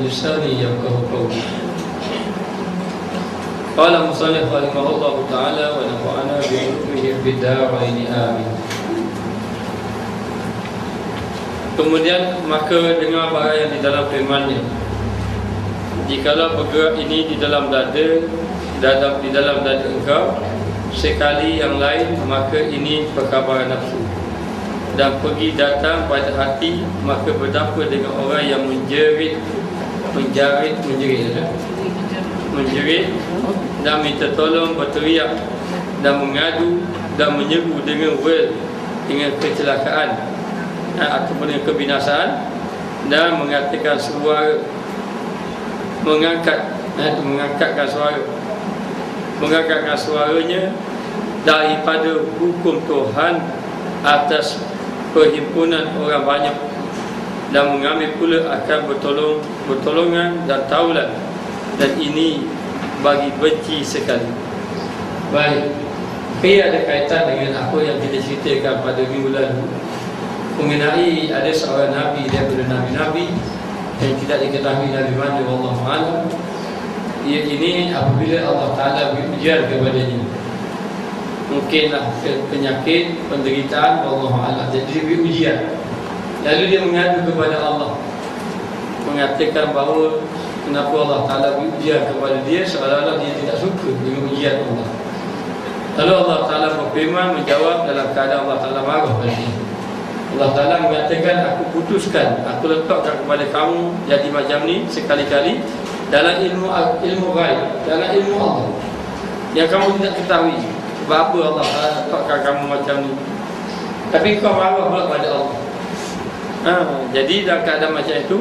لساني يفقهوا قولي. قال المصنف رحمه الله تعالى ونفعنا بعلومه في الدارين آمين. Kemudian maka dengar barang yang di dalam firman-Nya. Jikalau bergerak ini di dalam dada, di dalam dada engkau, sekali yang lain maka ini perkabaran nafsu, dan pergi datang pada hati, maka betapa dengan orang yang menjerit dan minta tolong, berteriak dan mengadu dan menyeru dengan wel, dengan kecelakaan ataupun dengan kebinasaan, dan mengatakan suara, mengangkatkan suaranya daripada hukum Tuhan atas perhimpunan orang banyak, dan mengambil pula akan bertolongan dan taulan, dan ini bagi benci sekali. Baik, ini ada kaitan dengan apa yang kita ceritakan pada minggu lalu mengenai ada seorang Nabi daripada Nabi-Nabi yang tidak diketahui Nabi mana, wallahu a'lam. Ia ini apabila Allah Ta'ala beri ujian kepadanya, mungkinlah penyakit, penderitaan, wallahu a'lam, jadi dia beri ujian. Lalu dia mengadu kepada Allah, mengatakan bahawa kenapa Allah Ta'ala beri ujian kepada dia, seolah-olah dia tidak suka dengan ujian Allah. Lalu Allah Ta'ala berfirman, menjawab dalam keadaan Allah Ta'ala marah pada dia. Allah Ta'ala mengatakan, aku putuskan, aku letakkan kepada kamu jadi macam ni sekali-kali dalam ilmu ghaib, dalam ilmu Allah yang kamu tidak ketahui. Sebab apa Allah Ta'ala letakkan kamu macam ni, tapi kau marah pula pada Allah. Jadi dalam keadaan macam itu,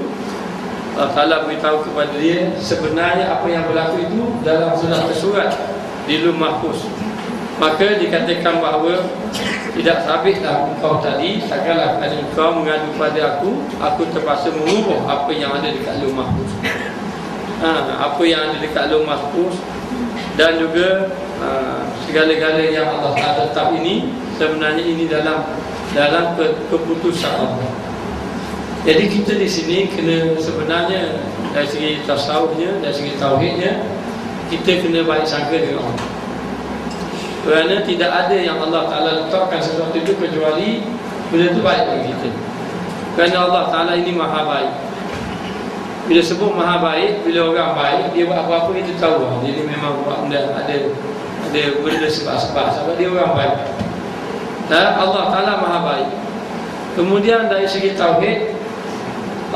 Allah Ta'ala beritahu kepada dia sebenarnya apa yang berlaku itu dalam sudah tersurat di Lauh Mahfuz. Maka dikatakan bahawa tidak sabitlah engkau tadi, takkanlah kerana engkau mengadu pada aku terpaksa mengubah apa yang ada dekat Lauh Mahfuz. Apa yang ada dekat Lauh Mahfuz, dan juga segala-gala yang Allah Ta'ala tetap ini, sebenarnya ini dalam keputusan Allah. Jadi kita di sini kena sebenarnya dari segi tasawufnya, dari segi tauhidnya, kita kena baik sangka dengan Allah. Kerana tidak ada yang Allah Ta'ala letakkan sesuatu itu kecuali benda itu baik bagi kita. Kerana Allah Ta'ala ini maha baik. Bila sebut maha baik, bila orang baik, dia buat apa-apa kita tahu dia memang buat benda, ada benda sebab dia orang baik. Dan Allah Ta'ala maha baik. Kemudian dari segi tauhid,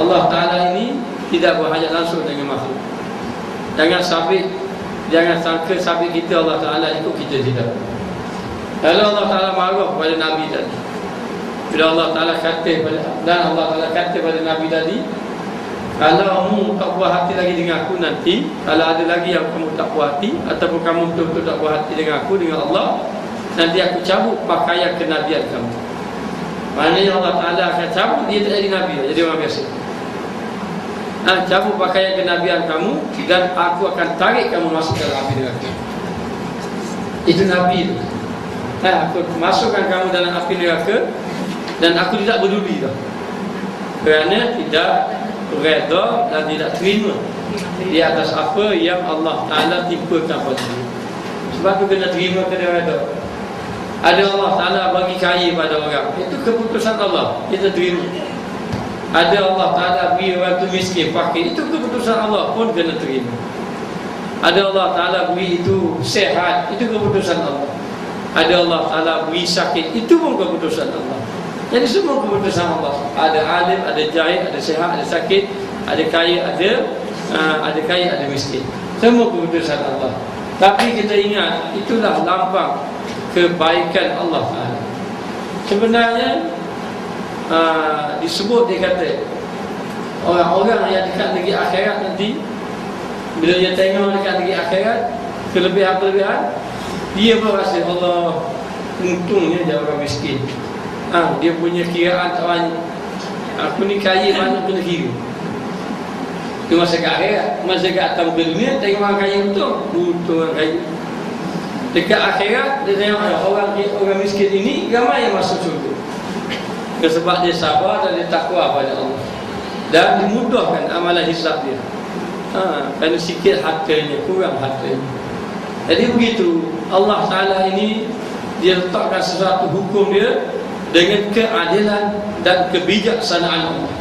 Allah Ta'ala ini tidak berhajat langsung dengan makhluk. Jangan sangka sabit kita Allah Ta'ala ikut kita, tidak. Kalau Allah Ta'ala marah kepada Nabi tadi, bila Allah Ta'ala kata pada Nabi tadi, kalau kamu tak puas hati lagi dengan aku nanti, kalau ada lagi yang kamu tak puas hati, ataupun kamu betul-betul tak puas hati dengan aku, dengan Allah, nanti aku cabut pakaian kenabian kamu. Maknanya Allah Ta'ala akan cabut, dia tak jadi Nabi, jadi orang biasa. Cabut pakaian kenabian kamu, dan aku akan tarik kamu masuk dalam api neraka. Itu Nabi itu. Aku masukkan kamu dalam api neraka, dan aku tidak peduli dah, kerana tidak redha dan tidak terima di atas apa yang Allah Ta'ala timpakan pada dia. Sebab tu kena terima, kena redha. Ada Allah Ta'ala bagi kaya pada orang, itu keputusan Allah, kita terima. Ada Allah Ta'ala beri orang tu miskin, fakir, itu keputusan Allah pun kena terima. Ada Allah Ta'ala beri itu sehat, itu keputusan Allah. Ada Allah Ta'ala beri sakit, itu pun keputusan Allah. Jadi semua keputusan Allah. Ada alim, ada jahil, ada sehat, ada sakit, ada kaya, ada miskin. Semua keputusan Allah. Tapi kita ingat, itulah lambang kebaikan Allah Ta'ala. Sebenarnya disebut, dia kata orang-orang yang dekat negeri akhirat nanti, bila dia tengok dekat negeri akhirat kelebihan-kelebihan, dia pun rasa Allah, untungnya dia orang miskin. Dia punya kiraan tak banyak. Aku ni kaya, mana kena kira. Itu masa kat akhirat. Masa kat atas muka dunia, tengok orang kaya untung orang kaya. Dekat akhirat, dia tengok orang miskin ini ramai yang masuk syurga. Sebab dia sabar dan dia takwa pada Allah. dan dimudahkan amalan hisab dia. Kerana sikit hartanya, kurang hartanya. Jadi begitu Allah Ta'ala ini dia letakkan sesuatu hukum dia dengan keadilan dan kebijaksanaan Allah.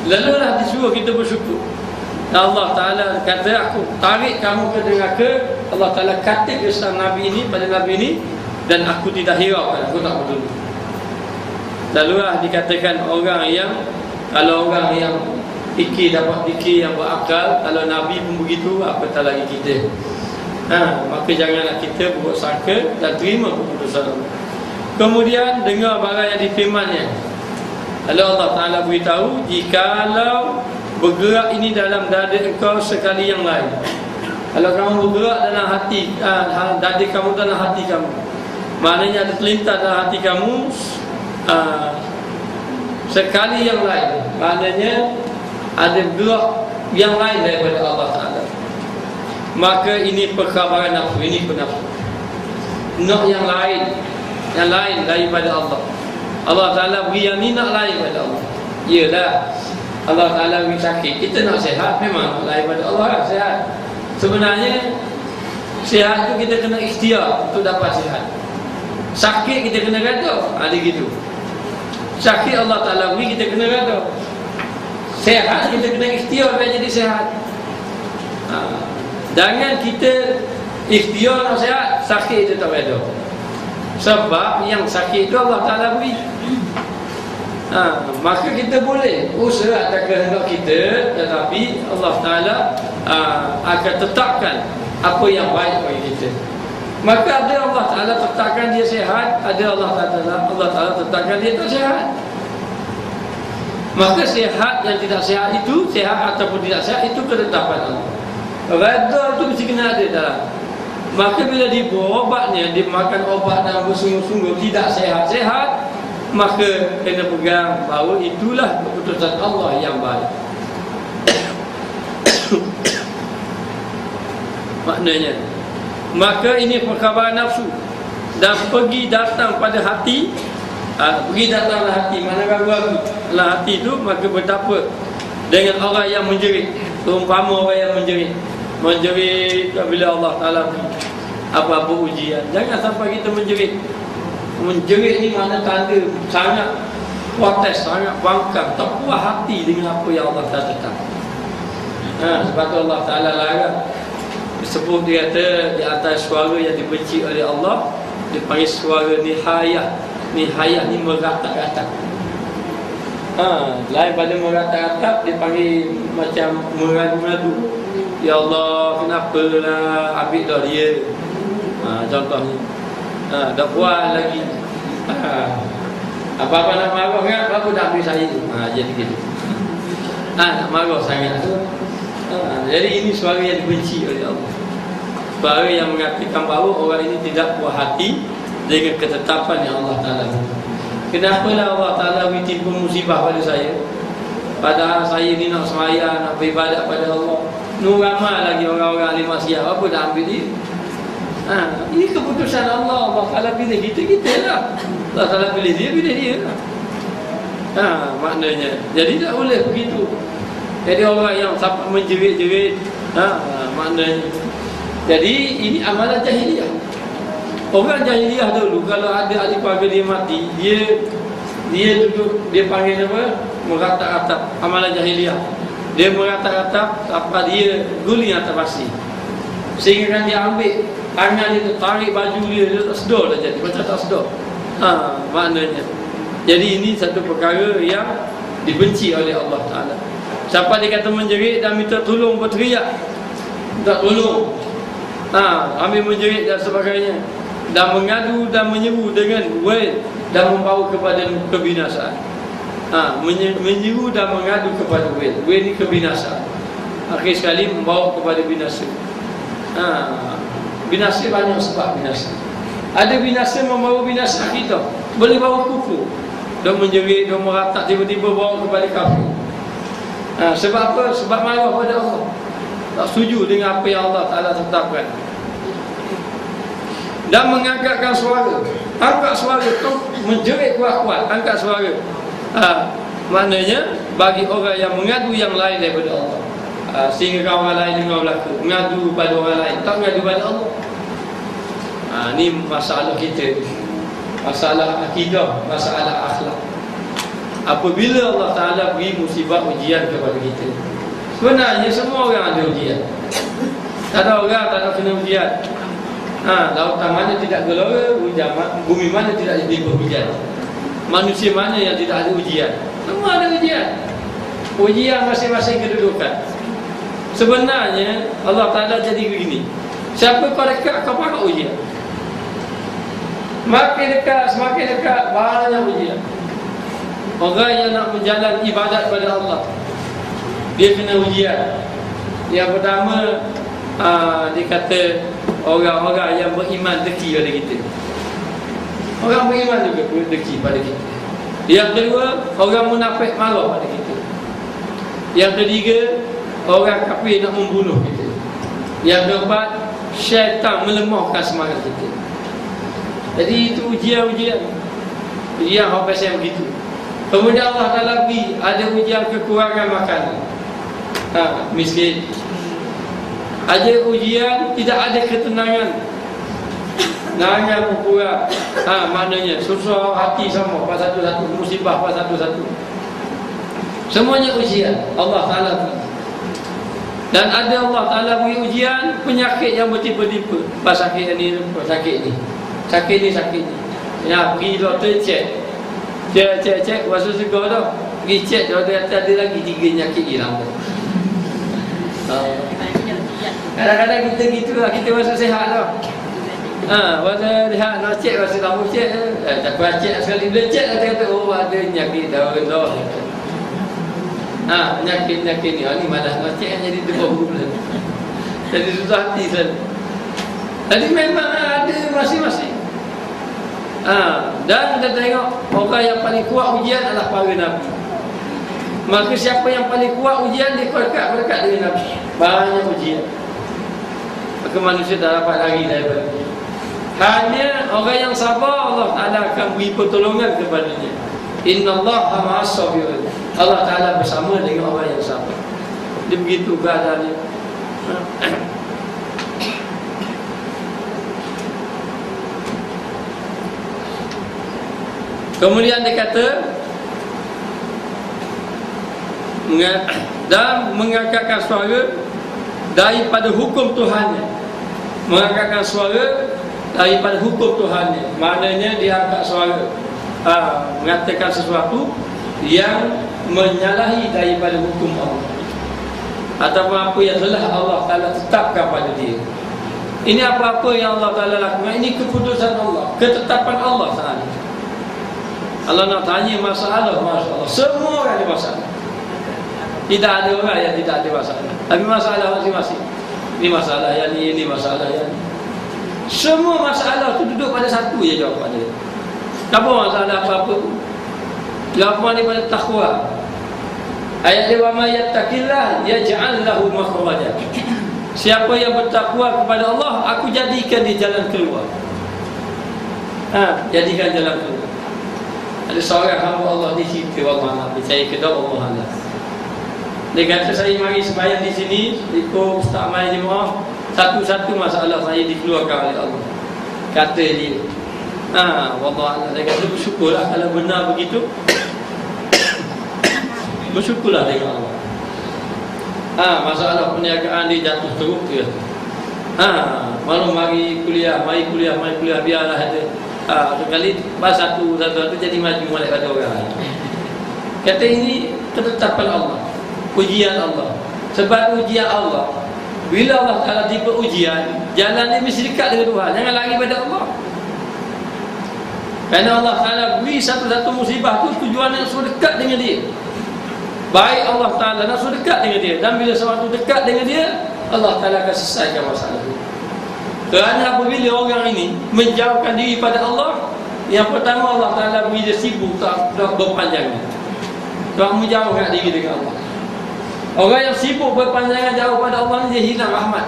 Lalulah disuruh kita bersyukur. Allah Ta'ala kata, aku tarik kamu ke neraka. Allah Ta'ala kata kesan Nabi ini pada Nabi ini, dan aku tidak hiraukan, aku tak peduli. Lalulah dikatakan orang yang, kalau orang yang fikir dapat fikir yang berakal, kalau Nabi pun begitu, apatah lagi kita. Maka janganlah kita berbuat sangka dan terima keputusan Allah. Kemudian dengar barang yang difirmannya. Lalu Allah Ta'ala beritahu, jikalau bergerak ini dalam dada engkau sekali yang lain. Kalau kamu bergerak dalam hati, dada kamu dalam hati kamu, maknanya ada terlintas dalam hati kamu sekali yang lain, maknanya ada gerak yang lain daripada Allah Ta'ala, maka ini perkabaran nafsu, ini penafsu. Nak yang lain daripada Allah. Allah Ta'ala beri yang ni nak lain daripada Allah. Iyalah Allah Ta'ala beri sakit, kita nak sihat, memang lain daripada Allah lah sihat. Sebenarnya sihat tu kita kena ikhtiar untuk dapat sihat. Sakit kita kena reda, ada gitu. Sakit Allah Ta'ala beri, kita kena reda. Sehat kita kena ikhtiar supaya jadi sehat. Jangan kita ikhtiar nak sehat, sakit itu tak reda. Sebab yang sakit itu Allah Ta'ala beri. Maka kita boleh usaha atas kehendak kita, tetapi Allah Ta'ala akan tetapkan apa yang baik bagi kita. Maka ada Allah Ta'ala tetapkan dia sehat, ada Allah Ta'ala tetapkan dia tak sehat. Maka sehat dan tidak sehat itu, sehat ataupun tidak sehat itu ketetapan Allah. Reda itu mesti kena ada dalam. Maka bila diberobatnya, dia makan obat dan bersungguh-sungguh tidak sehat-sehat, maka kena pegang bahawa itulah keputusan Allah yang baik. Maknanya, maka ini perkabaran nafsu dan pergi datang pada hati. Pergi datanglah hati, mana ragu-ragu lah hati itu, maka betapa dengan orang yang menjerit. Umpama orang yang menjerit bila Allah Ta'ala apa-apa ujian, jangan sampai kita menjerit. Menjerit ni mana tanda sangat protes, sangat bangkang, tak puas hati dengan apa yang Allah Ta'ala tetap. Sebab tu Allah Ta'ala larang. Disebut, dia kata di atas suara yang dibenci oleh Allah, dia panggil suara nihayah. Nihayah ni meratak-ratak. Lain pada meratak-ratak, dia panggil macam meradu-radu. Ya Allah, kenapalah ambil dah dia. Contohnya dah buat lagi. Apa-apa nak marah kan, apa dah ambil saya. Jadi gitu. Nak marah sangat. Jadi ini suara yang dibenci oleh Allah. Suara yang mengatakan bahawa orang ini tidak puas hati dengan ketetapan yang Allah Ta'ala. Kenapalah Allah Ta'ala tipu musibah pada saya, padahal saya ni nak sembahyang, nak beribadat pada Allah. Ramai lagi orang-orang ahli maksiat, apa dah ambil dia? Ini keputusan Allah. Allah Ta'ala pilih kita lah. Allah Ta'ala pilih dia lah. Maknanya, jadi tak boleh begitu. Jadi orang yang sampai menjerit-jerit, maknanya, jadi ini amalan jahiliyah. Orang jahiliyah dulu, kalau ada ahli keluarga dia mati, dia duduk, dia panggil apa? Meratak-ratak, amalan jahiliyah. Dia meratak-ratak apa, dia guling atas pasir, sehingga kan dia ambil tangan dia, tarik baju dia tak sedar dah jadi, macam tak sedar. Maknanya, jadi ini satu perkara yang dibenci oleh Allah Ta'ala. Siapa dia kata menjerit dan minta tolong, berteriak, minta tolong, ambil menjerit dan sebagainya, dan mengadu dan menyeru dengan wail dan membawa kepada kebinasaan. Menyeru dan mengadu kepada wail ni kebinasaan. Akhir sekali membawa kepada binasa. Binasa banyak sebab binasa. Ada binasa membawa binasa kita, boleh bawa kufur. Dia menjerit, dia meratak, tiba-tiba bawa kepada kafir. Sebab apa? Sebab marah pada Allah, tak setuju dengan apa yang Allah Ta'ala tetapkan. Dan mengangkatkan suara, angkat suara tu, menjerit kuat-kuat, angkat suara. Maknanya bagi orang yang mengadu yang lain daripada Allah, sehingga orang lain dengar berlaku, mengadu pada orang lain, tak mengadu pada Allah. Ni masalah kita, masalah akidah, masalah akhlak. Apabila Allah Ta'ala beri musibah ujian kepada kita, sebenarnya semua orang ada ujian. Tak ada orang tak nak kena ujian. Lautan mana tidak gelora, bumi mana tidak jadi hujan. Manusia mana yang tidak ada ujian? Semua ada ujian. Ujian masing-masing kedudukan. Sebenarnya Allah Ta'ala jadi begini, siapa kau dekat, kau pakai ujian. Makin dekat, semakin dekat, banyak ujian. Orang yang nak menjalan ibadat kepada Allah, dia kena ujian. Yang pertama, dia kata orang-orang yang beriman deki pada kita. Orang beriman juga deki pada kita. Yang kedua, orang munafik marah pada kita. Yang ketiga, orang kafir nak membunuh kita. Yang keempat, syaitan melemahkan semangat kita. Jadi itu ujian-ujian. Ujian apa pasal begitu. Kemudian Allah Ta'ala beri ada ujian kekurangan makanan, miskin. Ada ujian tidak ada ketenangan, nangan kurang. Maknanya susah hati sama, pas satu-satu musibah, pas satu-satu. Semuanya ujian Allah Ta'ala beri. Dan ada Allah Ta'ala beri ujian penyakit yang bertipu-tipu. Pas sakit ni, pas sakit ni, sakit ni, sakit ni. Ya, pergi doktor cek, cek rasa segar dah. Pergi cek doktor kata ada lagi 3 penyakit hilang. Kadang-kadang kita gitu lah, kita rasa sihat dah. Rasa sihat, nak cek, rasa lama cek, tak kuat cek sekali. Bila cek, kata oh ada penyakit daun dah. Penyakit-penyakit ni, ni malas nak cek, jadi terbaru pula. Jadi susah hati selalu. Jadi memang ada masing-masing. Dan kita tengok orang yang paling kuat ujian adalah para Nabi. Maka siapa yang paling kuat ujian, dia dekat dengan Nabi. Banyak ujian, maka manusia tak dapat lari daripada dia. Hanya orang yang sabar, Allah Ta'ala akan beri pertolongan kepadanya. Innallaha ma'as sabirin. Allah Ta'ala bersama dengan orang yang sabar. Dia begitu keadaannya. Kemudian dia kata, dan mengangkatkan suara daripada hukum Tuhannya. Mengangkatkan suara daripada hukum Tuhannya, maknanya dia angkat suara, mengatakan sesuatu yang menyalahi daripada hukum Allah, ataupun apa yang telah Allah Ta'ala tetapkan pada dia. Ini apa-apa yang Allah Ta'ala lakukan, ini keputusan Allah, ketetapan Allah Ta'ala. Allah nak tanya masalah, Masya Allah, semua orang ada masalah. Tidak ada orang yang tidak ada masalah, tapi masalah masing-masing. Ini masalah yang ini masalah yang ni. Semua masalah tu duduk pada satu je jawapan dia. Tak apa masalah apa-apa pun. Jawapan dia pada takwa. Ayat dia, wa may yattaqillah yaj'al lahu makhraja. Siapa yang bertakwa kepada Allah, aku jadikan dia jalan keluar. Jadikan jalan keluar. Ada seorang hamba Allah di situ, Allah percaya kepada Allah Allah. Dia kata, saya mari sembahyang di sini, ikut Ustaz Mai Jemaah, satu-satu masalah saya dikeluarkan oleh Allah. Kata dia, wallah, dia kata bersyukurlah kalau benar begitu. Bersyukurlah dengan Allah. Masalah perniagaan dia jatuh teruk ke. Malu mari kuliah, biarlah ada. Sekali pas satu jadi maju molek pada orang lain. Kata ini ketetapan Allah, ujian Allah. Sebab ujian Allah, bila Allah Ta'ala tiba ujian, jalan dia mesti dekat dengan Tuhan. Jangan lari pada Allah. Kerana Allah Ta'ala beri satu-satu musibah tu tujuan yang suruh dekat dengan dia. Baik Allah Ta'ala nak suruh dekat dengan dia. Dan bila sesuatu dekat dengan dia, Allah Ta'ala akan selesaikan masalah itu. Kerana apabila orang ini menjauhkan diri pada Allah, yang pertama Allah Ta'ala beri dia sibuk tak berpanjang, tak menjauhkan diri dengan Allah. Orang yang sibuk berpanjangan jauh pada Allah ni, dia hilang rahmat.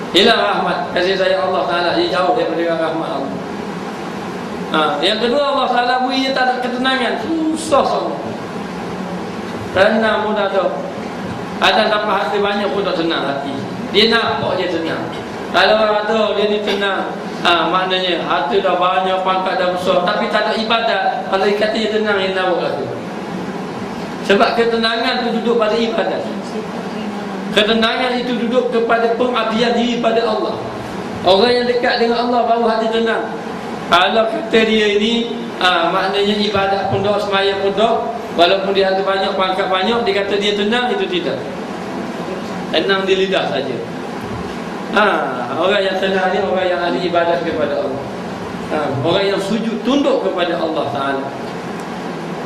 Hilang rahmat, kasih sayang Allah Ta'ala, dia jauh daripada rahmat Allah. Yang kedua, Allah Ta'ala beri dia tak ada ketenangan, susah sama. Tenang pun tak ada. Ada dapat harta banyak pun tak tenang hati. Dia nampak dia tenang. Kalau ada dia ni tenang, maknanya harta dah banyak, pangkat dah besar, tapi tak ada ibadat. Kalau dia kata dia tenang, dia nak buat. Sebab ketenangan itu duduk pada ibadat. Ketenangan itu duduk kepada pengabdian diri pada Allah. Orang yang dekat dengan Allah baru hati tenang. Kalau kata dia ini maknanya ibadat pun dah, semaya pun dah, walaupun dia ada banyak, pangkat banyak, dia kata dia tenang, itu tidak. Tenang di lidah saja. Orang yang tenang ni orang yang ahli ibadat kepada Allah. Orang yang sujud tunduk kepada Allah Ta'ala.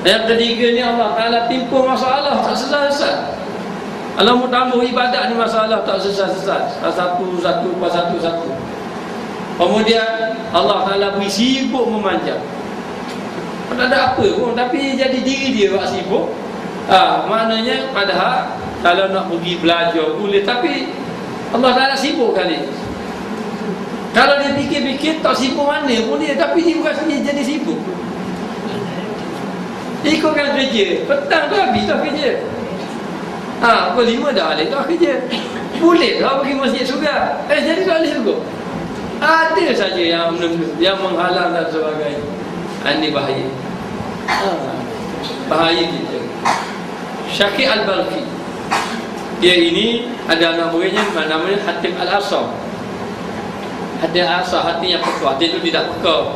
Yang ketiga ni Allah Ta'ala timpul masalah tak selesai. Kalau mau tambah ibadat ni masalah tak selesai. Satu. Kemudian Allah Ta'ala beri sibuk memanjang. Tak ada apa pun, tapi jadi diri dia buat sibuk. Maknanya padahal kalau nak pergi belajar boleh, tapi Allah Ta'ala sibuk kali. Kalau dia fikir-fikir tak sibuk mana pun dia, tapi dia bukan jadi sibuk. Ikutkan kerja, petang tu habis dah kerja. Pukul 5 dah balik dah kerja. Boleh dah pergi masjid juga. Jadi tak boleh juga. Ada saja yang menghalang dan sebagainya. Ini bahaya. Bahaya kita. Syakir Al-Balqi, dia ini ada anak muridnya namanya Hatim Al-Asam. Hatim Al-Asam, hati yang pekak. Hati itu tidak pekak,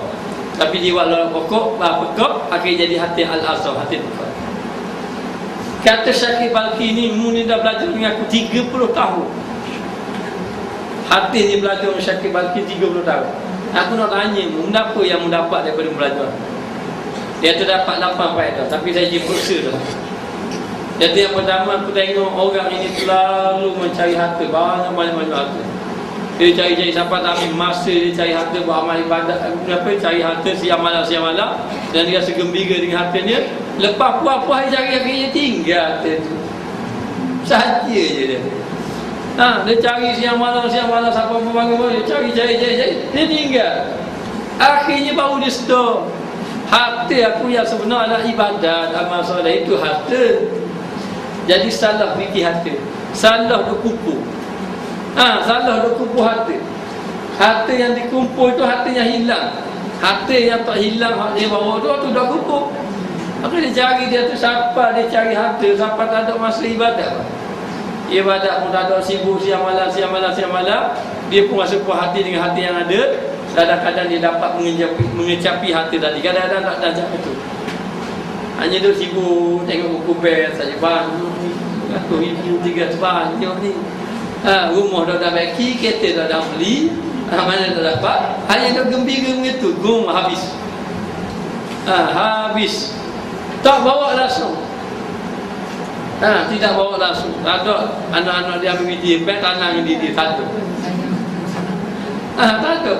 tapi jiwa lalu pekak, akhirnya jadi Hatim Al-Asam, hati pekak. Kata Syakir Balqi ni, Muni dah belajar dengan aku 30 tahun. Hati ni belajar dengan Syakir Balqi 30 tahun. Aku nak tanya, apa yang mendapat daripada belajar? Dia terdapat 8 faedah, tapi saya jemput dah. Jadi yang pertama, aku tengok orang ini selalu mencari harta, banyak harta. Dia cari-cari sampai tak habis masa dia cari harta, buat amal ibadat, cari harta siang malam, dan dia rasa gembira dengan hartanya. Lepas puas-puas dia cari, akhirnya tinggal harta tu saja je dia. Dia cari siang malam sampai bangun, dia cari, dia tinggal. Akhirnya baru dia stop. Harta aku yang sebenar adalah ibadat, amal soleh, itu harta. Jadi salah fikir harta, salah duk kumpul. Salah duk kumpul harta. Harta yang dikumpul itu harta yang hilang. Harta yang tak hilang, hak dia bawa tu dah kumpul. Apa dia cari dia tu, siapa dia cari harta sampai tak ada masa ibadat. Ibadat pun tak ada, sibuk siang malam. Dia pun rasa puas hati dengan harta yang ada. Kadang-kadang dia dapat mengecapi harta tadi, kadang-kadang tak ada macam itu. Hanya dia sibuk tengok buku bel saja, banyak ni, 100,000, 300 banyak ni. Rumah dah baiki, kereta dah beli, mana dah dapat. Hanya dia gembira begitu, habis. Habis. Tak bawa langsung. Tidak bawa langsung. Ada anak-anak dia ambil dia, tanang dia tak ada. Tak ada.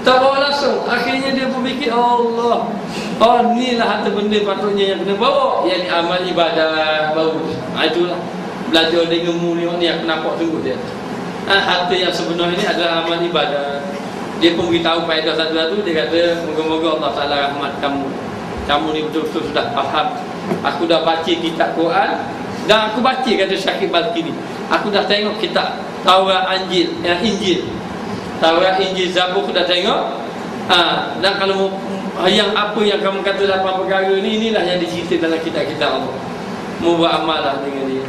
Tak bawa langsung. Akhirnya dia berfikir, Allah, inilah harta benda patutnya yang kena bawa. Yang amal ibadah baru. Itulah belajar dengan ilmu ni aku nampak sungguh dia. Harta yang sebenar ini adalah amal ibadah. Dia pun beritahu faedah satu-satu. Dia kata, moga-moga Allah Ta'ala rahmat kamu. Kamu ni betul-betul sudah faham. Aku dah baca kitab Quran, dan aku baca, kata Syakir Balqi ni, aku dah tengok kitab Taurat, Injil, Taurat, Injil, Zabur aku dah tengok. Dan kalau yang apa yang kamu kata 8 perkara ni, inilah yang dicerita dalam kitab-kitab Allah. Mu buat amal lah dengan dia.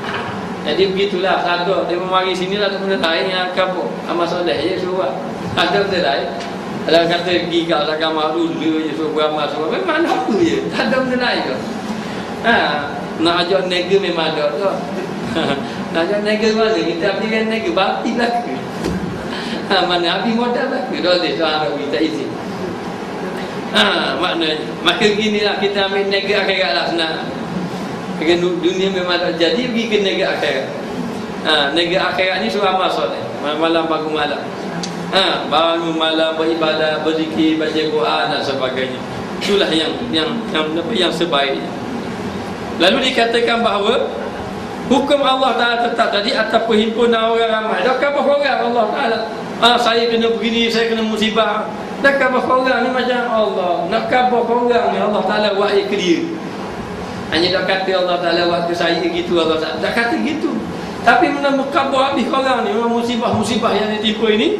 Jadi begitulah. Sadar dia memari sini lah, tak benda lain yang akan buat amal soleh je suruh. Ada benda lain. Kalau kata pergi kat agama dulu je suruh beramal semua, memang apa je, tak ada benda lain ke. Nak ajak nega memang ada tu. Nak ajak nega mana? Kita ambilkan nega, bakti lah ke? Mana habis modal lah ke? Dah ada kita izin. Maknanya, maka beginilah kita ambil nega akhirat lah senang. Dengan dunia memang tak jadi, pergi ke nega akhirat. Nega akhirat ni suruh amal soleh, malam bangun malam. Bangun malam beribadah, berzikir, baca Quran dan sebagainya. Itulah yang sebaiknya. Lalu dikatakan bahawa hukum Allah Ta'ala tetap tadi atas perhimpunan orang ramai. Dah khabar orang Allah Ta'ala, saya kena begini, saya kena musibah. Dah khabar orang ni macam Allah. Nak khabar orang ni Allah Ta'ala wahai ke dia. Hanya tak kata Allah Ta'ala waktu saya gitu, Allah Ta'ala tak kata gitu. Tapi menakabur habis korang ni, memang musibah-musibah yang ditimpa ini,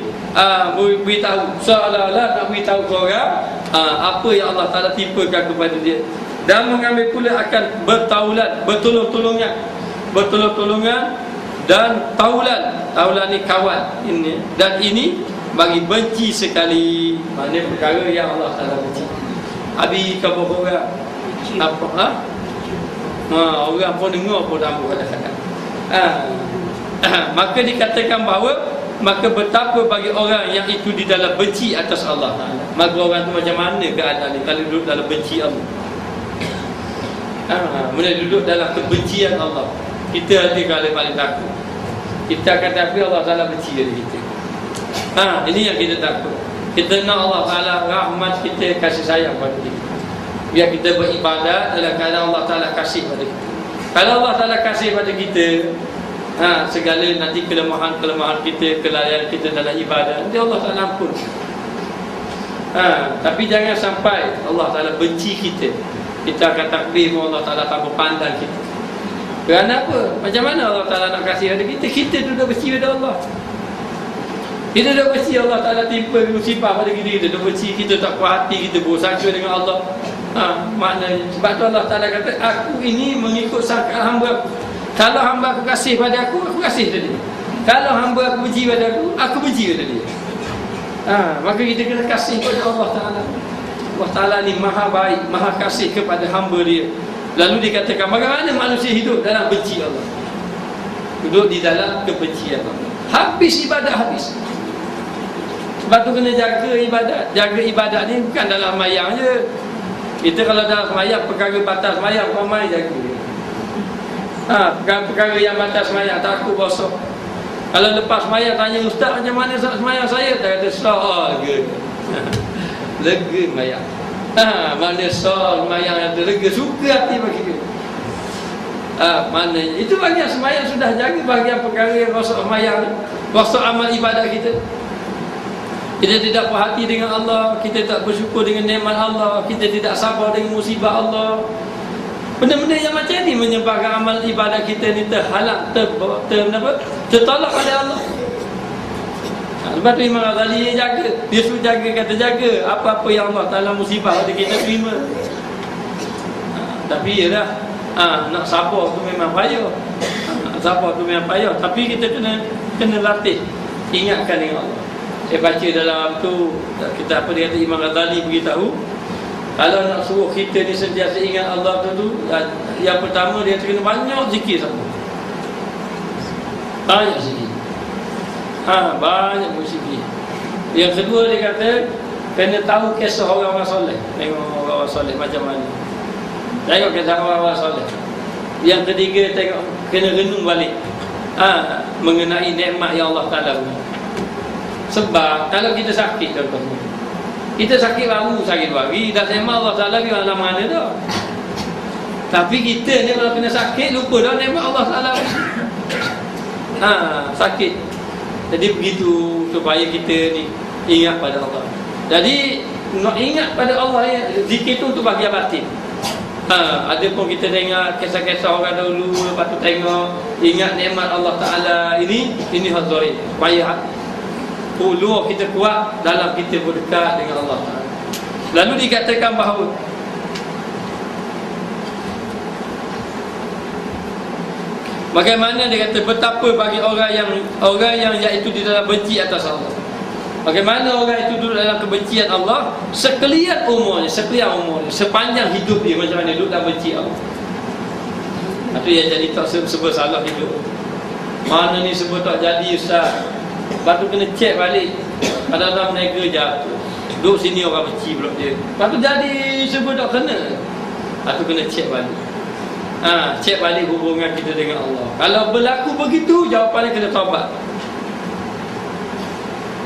beritahu seolah-olah nak beritahu korang apa yang Allah Ta'ala timpakan kepada dia, dan mengambil pula akan bertaulan, bertolong-tolongan dan taulan ni kawan ini, dan ini bagi benci sekali. Maknanya perkara yang Allah Ta'ala benci. Habis khabar orang apa orang pun dengar pun tak kadang-kadang. Maka dikatakan bahawa maka betapa bagi orang yang itu di dalam benci atas Allah Ta'ala. Maka orang tu macam mana keadaan ni kalau duduk dalam benci Allah? Mana duduk dalam kebencian Allah. Kita hati kalau paling takut, kita akan takut Allah Ta'ala benci dari kita. Ini yang kita takut. Kita nak Allah Ta'ala rahmat kita, kasih sayang pada kita. Biar kita beribadat dalam keadaan Allah Ta'ala kasih pada kita. Kalau Allah Ta'ala kasih pada kita, segala nanti kelemahan kita, kelalaian kita dalam ibadat, nanti Allah Ta'ala ampun. Tapi jangan sampai Allah Ta'ala benci kita. Kita akan takbir, Allah Ta'ala tak berpandang kita. Kerana apa? Macam mana Allah Ta'ala nak kasih pada kita? Kita tu dah benci pada Allah. Kita dah benci Allah Ta'ala timpa musibah pada kita. Kita dah benci, kita tak puas hati, kita bersangka dengan Allah. Maknanya sebab tu Allah Ta'ala kata, aku ini mengikut sangkaan hamba aku. Kalau hamba aku kasih pada aku kasih pada dia. Kalau hamba aku benci pada aku benci pada dia. Maka kita kena kasih pada Allah Ta'ala. Allah Ta'ala ni maha baik, maha kasih kepada hamba dia. Lalu dikatakan bagaimana manusia hidup dalam benci Allah? Duduk di dalam kebencian Allah. Habis ibadat, habis. Sebab tu kena jaga ibadat. Jaga ibadat ni bukan dalam mayang je. Kita kalau dalam semayang, perkara batas semayang, ramai jaga. Perkara yang batas semayang, takut bosok. Kalau lepas semayang, tanya ustaz macam mana semayang saya? Dia kata, sah ke? Lega semayang. Mana sah semayang yang lega, suka hati bagi dia. Maknanya, itu bagian semayang sudah jaga bahagian perkara yang rosak semayang ni. Rosak amal ibadat kita. Kita tidak puas hati dengan Allah, kita tak bersyukur dengan nikmat Allah, kita tidak sabar dengan musibah Allah. Benda-benda yang macam ni menyebabkan amal ibadat kita ni terhalang, tertolak oleh Allah. Sebab tu Imam Ghazali jaga, dia suruh jaga, kata jaga apa-apa yang Allah Ta'ala musibah pada kita terima. Tapi yalah, nak sabar tu memang payah. Sabar tu memang payah, tapi kita kena latih, ingatkan dengan Allah. Saya baca dalam tu, kita apa dia kata, Imam Ghazali beritahu, kalau nak suruh kita ni sentiasa ingat Allah tu, yang pertama dia kena banyak zikir sama. Banyak zikir. Banyak zikir. Yang kedua dia kata, kena tahu kisah orang-orang soleh. Tengok orang-orang soleh macam mana. Tengok kisah orang-orang soleh. Yang ketiga, tengok, kena renung balik mengenai nikmat yang Allah Ta'ala beri. Sebab kalau kita sakit, contohnya kita sakit baru, sakit bagi, dah nikmat Allah Ta'ala beri dalam mana dah. Tapi kita ni kalau kena sakit, lupa dah nikmat Allah Ta'ala beri. Sakit. Jadi begitu supaya kita ni ingat pada Allah. Jadi nak ingat pada Allah ya, zikir tu untuk bahagian batin. Ada pun kita dengar kisah-kisah orang dahulu, lepas tu tengok ingat nikmat Allah Ta'ala ini hadzahir. Supaya luar kita kuat dalam kita berdekat dengan Allah Ta'ala. Lalu dikatakan bahawa bagaimana dia kata betapa bagi orang yang iaitu di dalam benci atas Allah. Bagaimana orang itu duduk dalam kebencian Allah sekalian umurnya, sepanjang hidup dia, macam mana duduk dalam benci Allah. Itu yang jadi tak sebab salah hidup. Mana ni sebab tak jadi ustaz. Lepas tu kena cek balik. Kadang-kadang mereka jatuh, duduk sini orang benci pula dia. Lepas tu jadi sebab tak kena. Lepas tu kena cek balik. Cek balik hubungan kita dengan Allah. Kalau berlaku begitu, jawapannya kena taubat.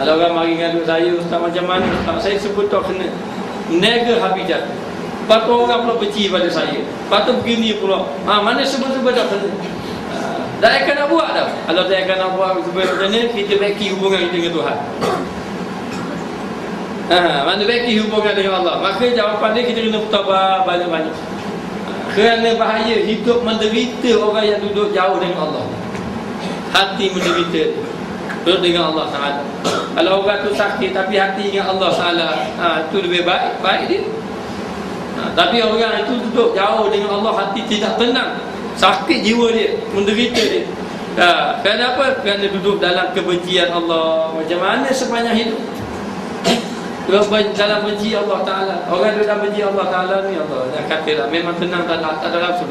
Kalau orang mari ngadu saya, ustaz macam mana ustaz, saya sebut tak kena, nega habis jatuh. Lepas tu orang pula benci pada saya. Lepas tu begini pula, mana sebut-sebut tak kena. Tak akan nak buat dah. Kalau tak akan nak buat sebab ni, kita baiki hubungan kita dengan Tuhan. Mana baiki hubungan dengan Allah. Maka jawapan dia kita kena bertaubat banyak-banyak. kerana bahaya hidup menderita orang yang duduk jauh dengan Allah. Hati menderita duduk dengan Allah Ta'ala. Kalau orang tu sakit tapi hati ingat Allah Ta'ala, itu lebih baik dia. Tapi orang itu duduk jauh dengan Allah, hati tidak tenang, sakit jiwa dia, menderita dia. Kerana apa? Kerana duduk dalam kebencian Allah. Macam mana sepanjang hidup dalam benci Allah Ta'ala. Orang dalam benci Allah Ta'ala ni, Allah dah katalah memang tenang, tak ada rasa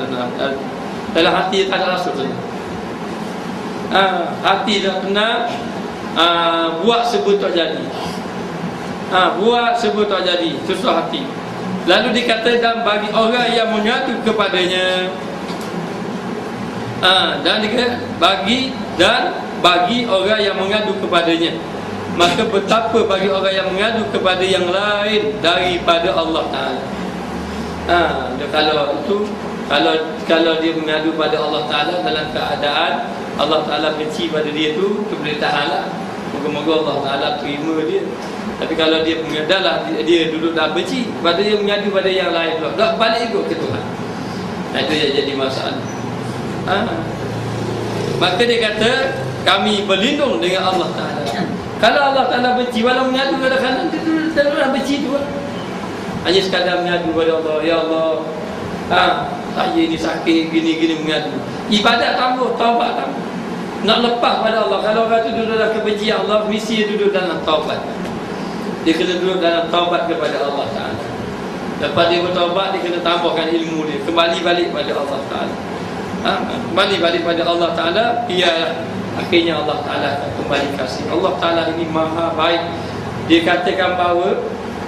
dalam hati, tak ada rasa tenang. Hati dah tenang, buat sebut tak jadi. Buat sebut tak jadi, susah hati. Lalu dikatakan bagi orang yang mengadu kepadanya, dan bagi orang yang mengadu kepadanya, maka betapa bagi orang yang mengadu kepada yang lain daripada Allah Ta'ala. Kalau dia mengadu pada Allah Ta'ala dalam keadaan Allah Ta'ala benci pada dia tu boleh tahanlah. Moga-moga Allah Ta'ala terima dia. Tapi kalau dia mengadalah, dia duduk dah benci pada dia, mengadu pada yang lain pula, tak balik ikut ke Tuhan. Itu yang jadi masalah. Maka dia kata kami berlindung dengan Allah Ta'ala. Kalau Allah Ta'ala benci, walau mengadu kadang-kadang dia dalam benci tu, hanya sekadar mengadu pada Allah, ya Allah, saya ni sakit gini-gini, mengadu. Ibadat tambah, taubat tambah, nak lepas pada Allah. Kalau orang tu duduk dalam kebencian Allah, mesti dia duduk dalam taubat. Dia kena duduk dalam taubat kepada Allah Ta'ala. Lepas dia bertaubat, dia kena tambahkan ilmu dia, kembali balik pada Allah Ta'ala. Kembali balik pada Allah Ta'ala, biarlah akhirnya Allah Ta'ala akan kembali kasih. Allah Ta'ala ini maha baik. Dia katakan bahawa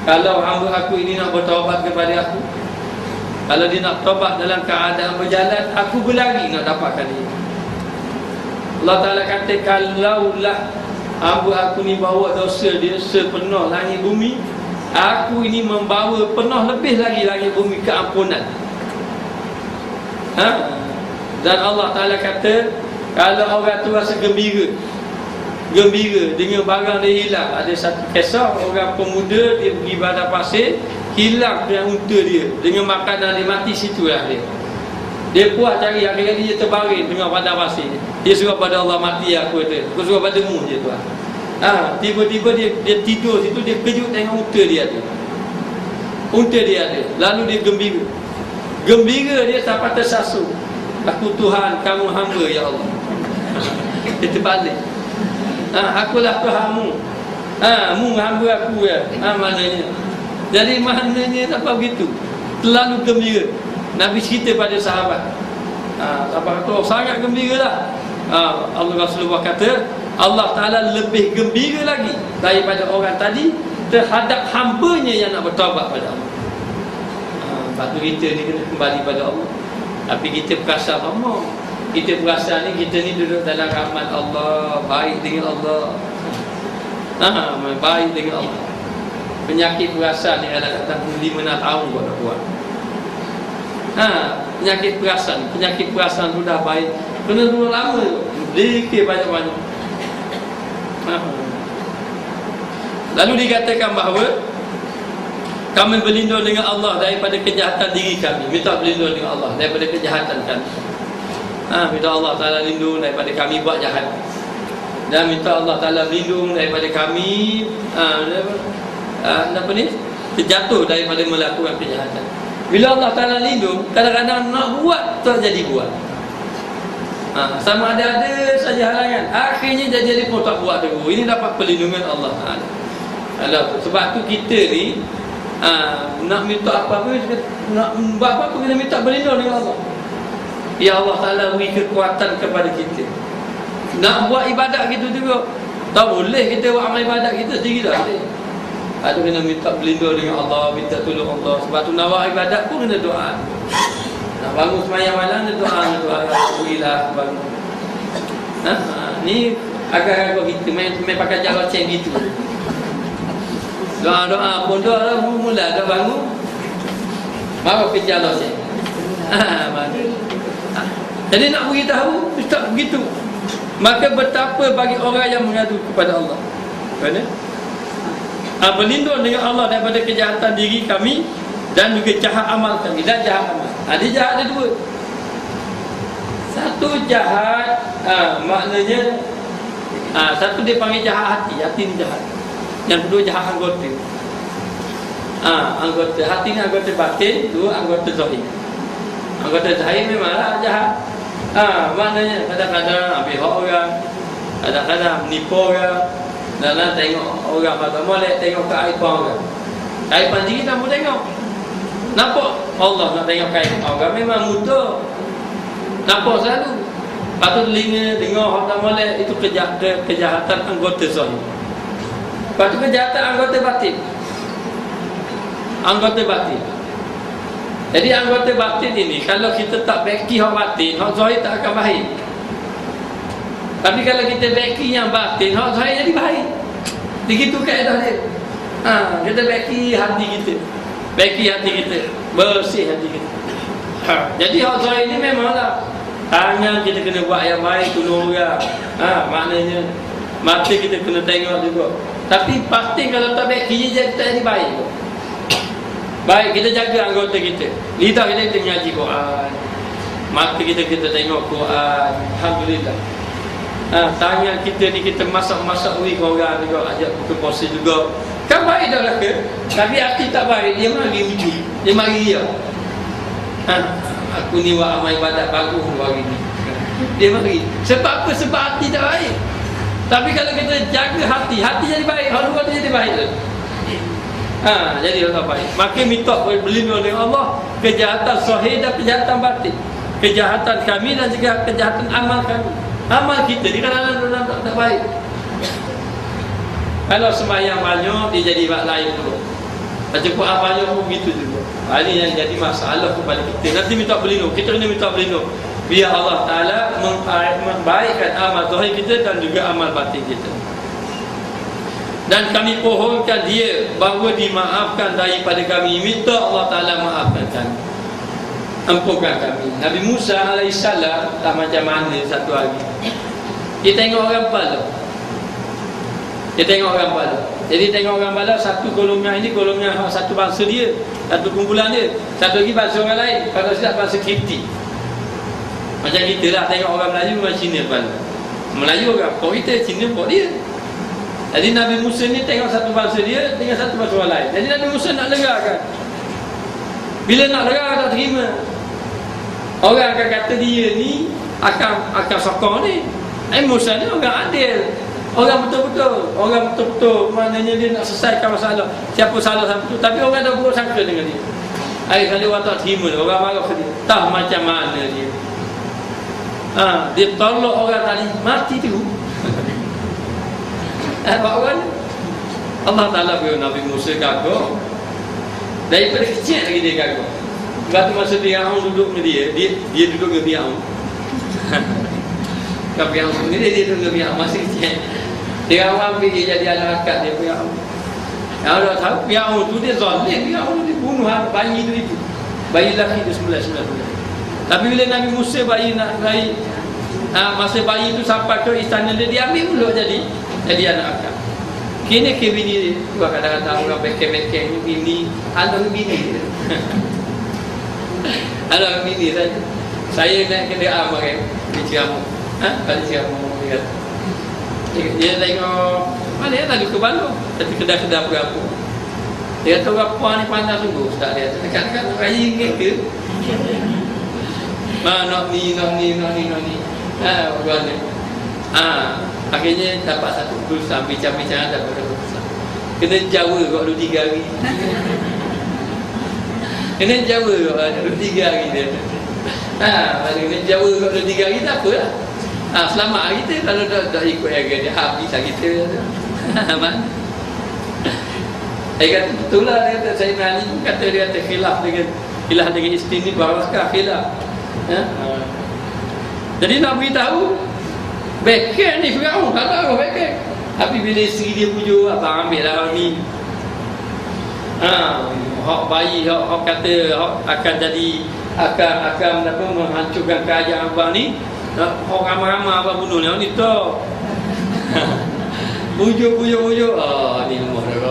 kalau hamba aku ini nak bertaubat kepada aku, kalau dia nak taubat dalam keadaan berjalan, aku berlari nak dapatkan dia. Allah Ta'ala kata, kalaulah hamba aku ni bawa dosa dia sepenuh langit bumi, aku ini membawa penuh lebih lagi langit bumi keampunan. Dan Allah Ta'ala kata, kalau orang tu rasa gembira dengan barang dia hilang. Ada satu kisah, orang pemuda dia pergi padang pasir, hilang yang unta dia, dengan makanan dia mati, situlah dia puas cari, hari-hari dia terbaring dengan padang pasir. Dia suruh pada Allah, mati aku suruh padamu je Tuhan. Tiba-tiba dia tidur situ, dia kejut dengan unta dia ada. Lalu dia gembira dia sampai tersasul. Aku Tuhan, kamu hamba ya Allah. Dia terbalik. Akulah Tuhanmu. Mu hamba aku ya. Maknanya. Jadi maknanya apa begitu? Terlalu gembira. Nabi cerita pada sahabat. Sahabat kata sangat gembira lah. Allah Rasulullah kata, Allah Ta'ala lebih gembira lagi daripada orang tadi terhadap hambanya yang nak bertaubat pada Allah. Lepas tu kita ni kena kembali pada Allah. Tapi kita perasan Allah, kita perasan ni kita ni duduk dalam rahmat Allah, baik dengan Allah, baik dengan Allah. Penyakit perasan ni ada kata 5-6 tahun buat nak buat. Penyakit perasan tu dah baik, kena dulu lama, zikir banyak-banyak. Lalu dikatakan bahawa kami berlindung dengan Allah daripada kejahatan diri kami. Minta berlindung dengan Allah daripada kejahatan kami. Minta Allah Ta'ala lindung daripada kami buat jahat. Dan minta Allah Ta'ala berlindung daripada kami terjatuh daripada melakukan kejahatan. Bila Allah Ta'ala lindung, kadang-kadang nak buat tak jadi buat. Sama ada saja halangan, akhirnya jadi pun tak buat dulu. Ini dapat perlindungan Allah Ta'ala. Sebab tu kita ni nak minta apa-apa, nak buat apa-apa, kena minta berlindung dengan Allah. Ya Allah Ta'ala beri kekuatan kepada kita. Nak buat ibadat kita juga, tak boleh kita buat amal ibadat kita sendiri dah. Ada kena minta berlindung dengan Allah, minta tolong Allah. Sebab tu nak buat ibadat pun kena doa. Nak bangun semayang malam, kena doa. Alhamdulillah bangun. Ni agak-agak kita main pakai jalan ceng gitu. Doa-doa pun doa lah, mula dah bangun baru kerja Allah ceng. Jadi nak beritahu, tak begitu. Maka betapa bagi orang yang mengadu kepada Allah. Berlindung dengan Allah daripada kejahatan diri kami, dan juga jahat amal kami dan jahat amal. Dia jahat ada dua. Satu jahat, maknanya satu dia panggil jahat hati ni jahat. Yang kedua jahat anggota. Anggota hati ni anggota batin, dua anggota zahir. Anggota zahir memanglah jahat. Maknanya kadang-kadang ambil hak orang, kadang-kadang menipu orang, dan tengok orang tak molek, tengok keaiban orang. Keaiban diri tak mau tengok. Nampak Allah nak tengok keaiban orang memang mudah. Nampak selalu. Patut telinga dengar hak tak molek, itu kejahatan anggota zahir. Lepas tu kejahatan anggota batin. Anggota batin. Jadi anggota batin ini, kalau kita tak beki hak batin, hak zahir tak akan baik. Tapi kalau kita beki yang batin, hak zahir jadi baik. Begitu kaedah dia. Kita beki hati kita. Beki hati kita, bersih hati kita. Jadi hak zahir ini memanglah tangan kita kena buat yang baik, tolong orang. Maknanya mata kita kena tengok juga. Tapi pasti kalau tak beki dia tak jadi baik. Baik, kita jaga anggota kita. Lidah kita mengaji Quran. Mata kita tengok Quran. Alhamdulillah. Tangan kita ni kita masak-masak ke orang juga, ajak buka puasa juga. Kan baik dah lah ke? Tapi hati tak baik, dia mari wujud. Dia mari dia. Aku ni buat amal ibadat bagus hari ni. Dia mari. Sebab apa? Sebab hati tak baik. Tapi kalau kita jaga hati jadi baik. Hal-hal jadi baik. Jadi Allah baik. Maka minta berlindung dengan Allah kejahatan zahir dan kejahatan batin. Kejahatan kami dan juga kejahatan amal kami. Amal kita di kadang-kadang tak baik. Kalau sembahyang banyak, dia jadi buat lain dulu. Baca Quran banyak pun begitu juga. Ini yang jadi masalah kepada kita. Nanti minta berlindung. Kita kena minta berlindung. Biar Allah Ta'ala membaikkan amal zahir kita dan juga amal batin kita. Dan kami pohonkan dia bahawa dimaafkan daripada kami. Minta Allah Ta'ala maafkan kami, ampunkan kami. Nabi Musa AS tak macam mana satu hari dia tengok orang bala. Jadi tengok orang bala, satu golongan ini golongan satu bangsa dia, satu kumpulan dia. Satu lagi bangsa orang lain, kalau tidak bangsa Kipti. Macam kita lah tengok orang Melayu dengan Cina bala. Melayu orang pok kita, Cina pok dia. Jadi Nabi Musa ni tengok satu bangsa dia dengan satu bangsa orang lain. Jadi Nabi Musa nak lerahkan. Bila nak lerah tak terima. Orang akan kata dia ni akan sokong ni. Musa ni orang adil. Orang betul-betul. Maknanya dia nak selesaikan masalah. Siapa salah siapa tu. Tapi orang dah buruk sangka dengan dia. Akhir kali orang tak terima. Orang marah ke dia. Tak macam mana dia. Dia tolak orang tadi. Mati tu. Orang ni Allah Ta'ala beri Nabi Musa gagah. Daripada kecil lagi dia gagah. Waktu masa Fir'aun duduk dengan dia duduk dengan Fir'aun. Kan Fir'aun ni dia duduk dengan Fir'aun masa kecil. Fir'aun ambil dia jadi anak akad dia Fir'aun. Yang dah tahu Fir'aun tu dia zalim. Fir'aun tu dia bunuh bayi tu itu. Bayi lelaki tu 19 bulan. Tapi bila Nabi Musa masa bayi tu sampai ke istana dia ambil pula jadi anak akak. Kini ke bini dia. Kadang-kadang orang bekeng-bekeng ni bini, alang bini dia. Alang bini saja. Saya naik ke dia pakai di Ciamu. Pada Ciamu dia kata. Dia tengok mana dia tadi ke Bandung. Tapi kedai-kedai berapa. Dia kata orang puan ni pandang sungguh. Ustaz dia. Dekat-dekat raya ingat ke? Nak ni. Orang ni. Akhirnya dapat satu keputusan, bincang-bincang dapat satu keputusan. Kena Jawa kot 2-3 hari. Kena Jawa kot 2-3 hari dia. Kena Jawa kot 2-3 hari tak apalah. Selamat kita kalau dah ikut harga dia, habislah kita. Saya kata betul lah, dia kata saya Ali kata dia kata khilaf dengan isteri ni bahawaskah khilaf. Jadi nak beritahu beken ni Fir'aun, tak tahu beken. Tapi bila isteri dia pujuk, abang ambil lah ni. Hak bayi, hak kata hak akan jadi akan menghancurkan kerajaan abang ni. Hak ramai-ramai abang bunuh ni tu. Pujuk. Ni rumah dia.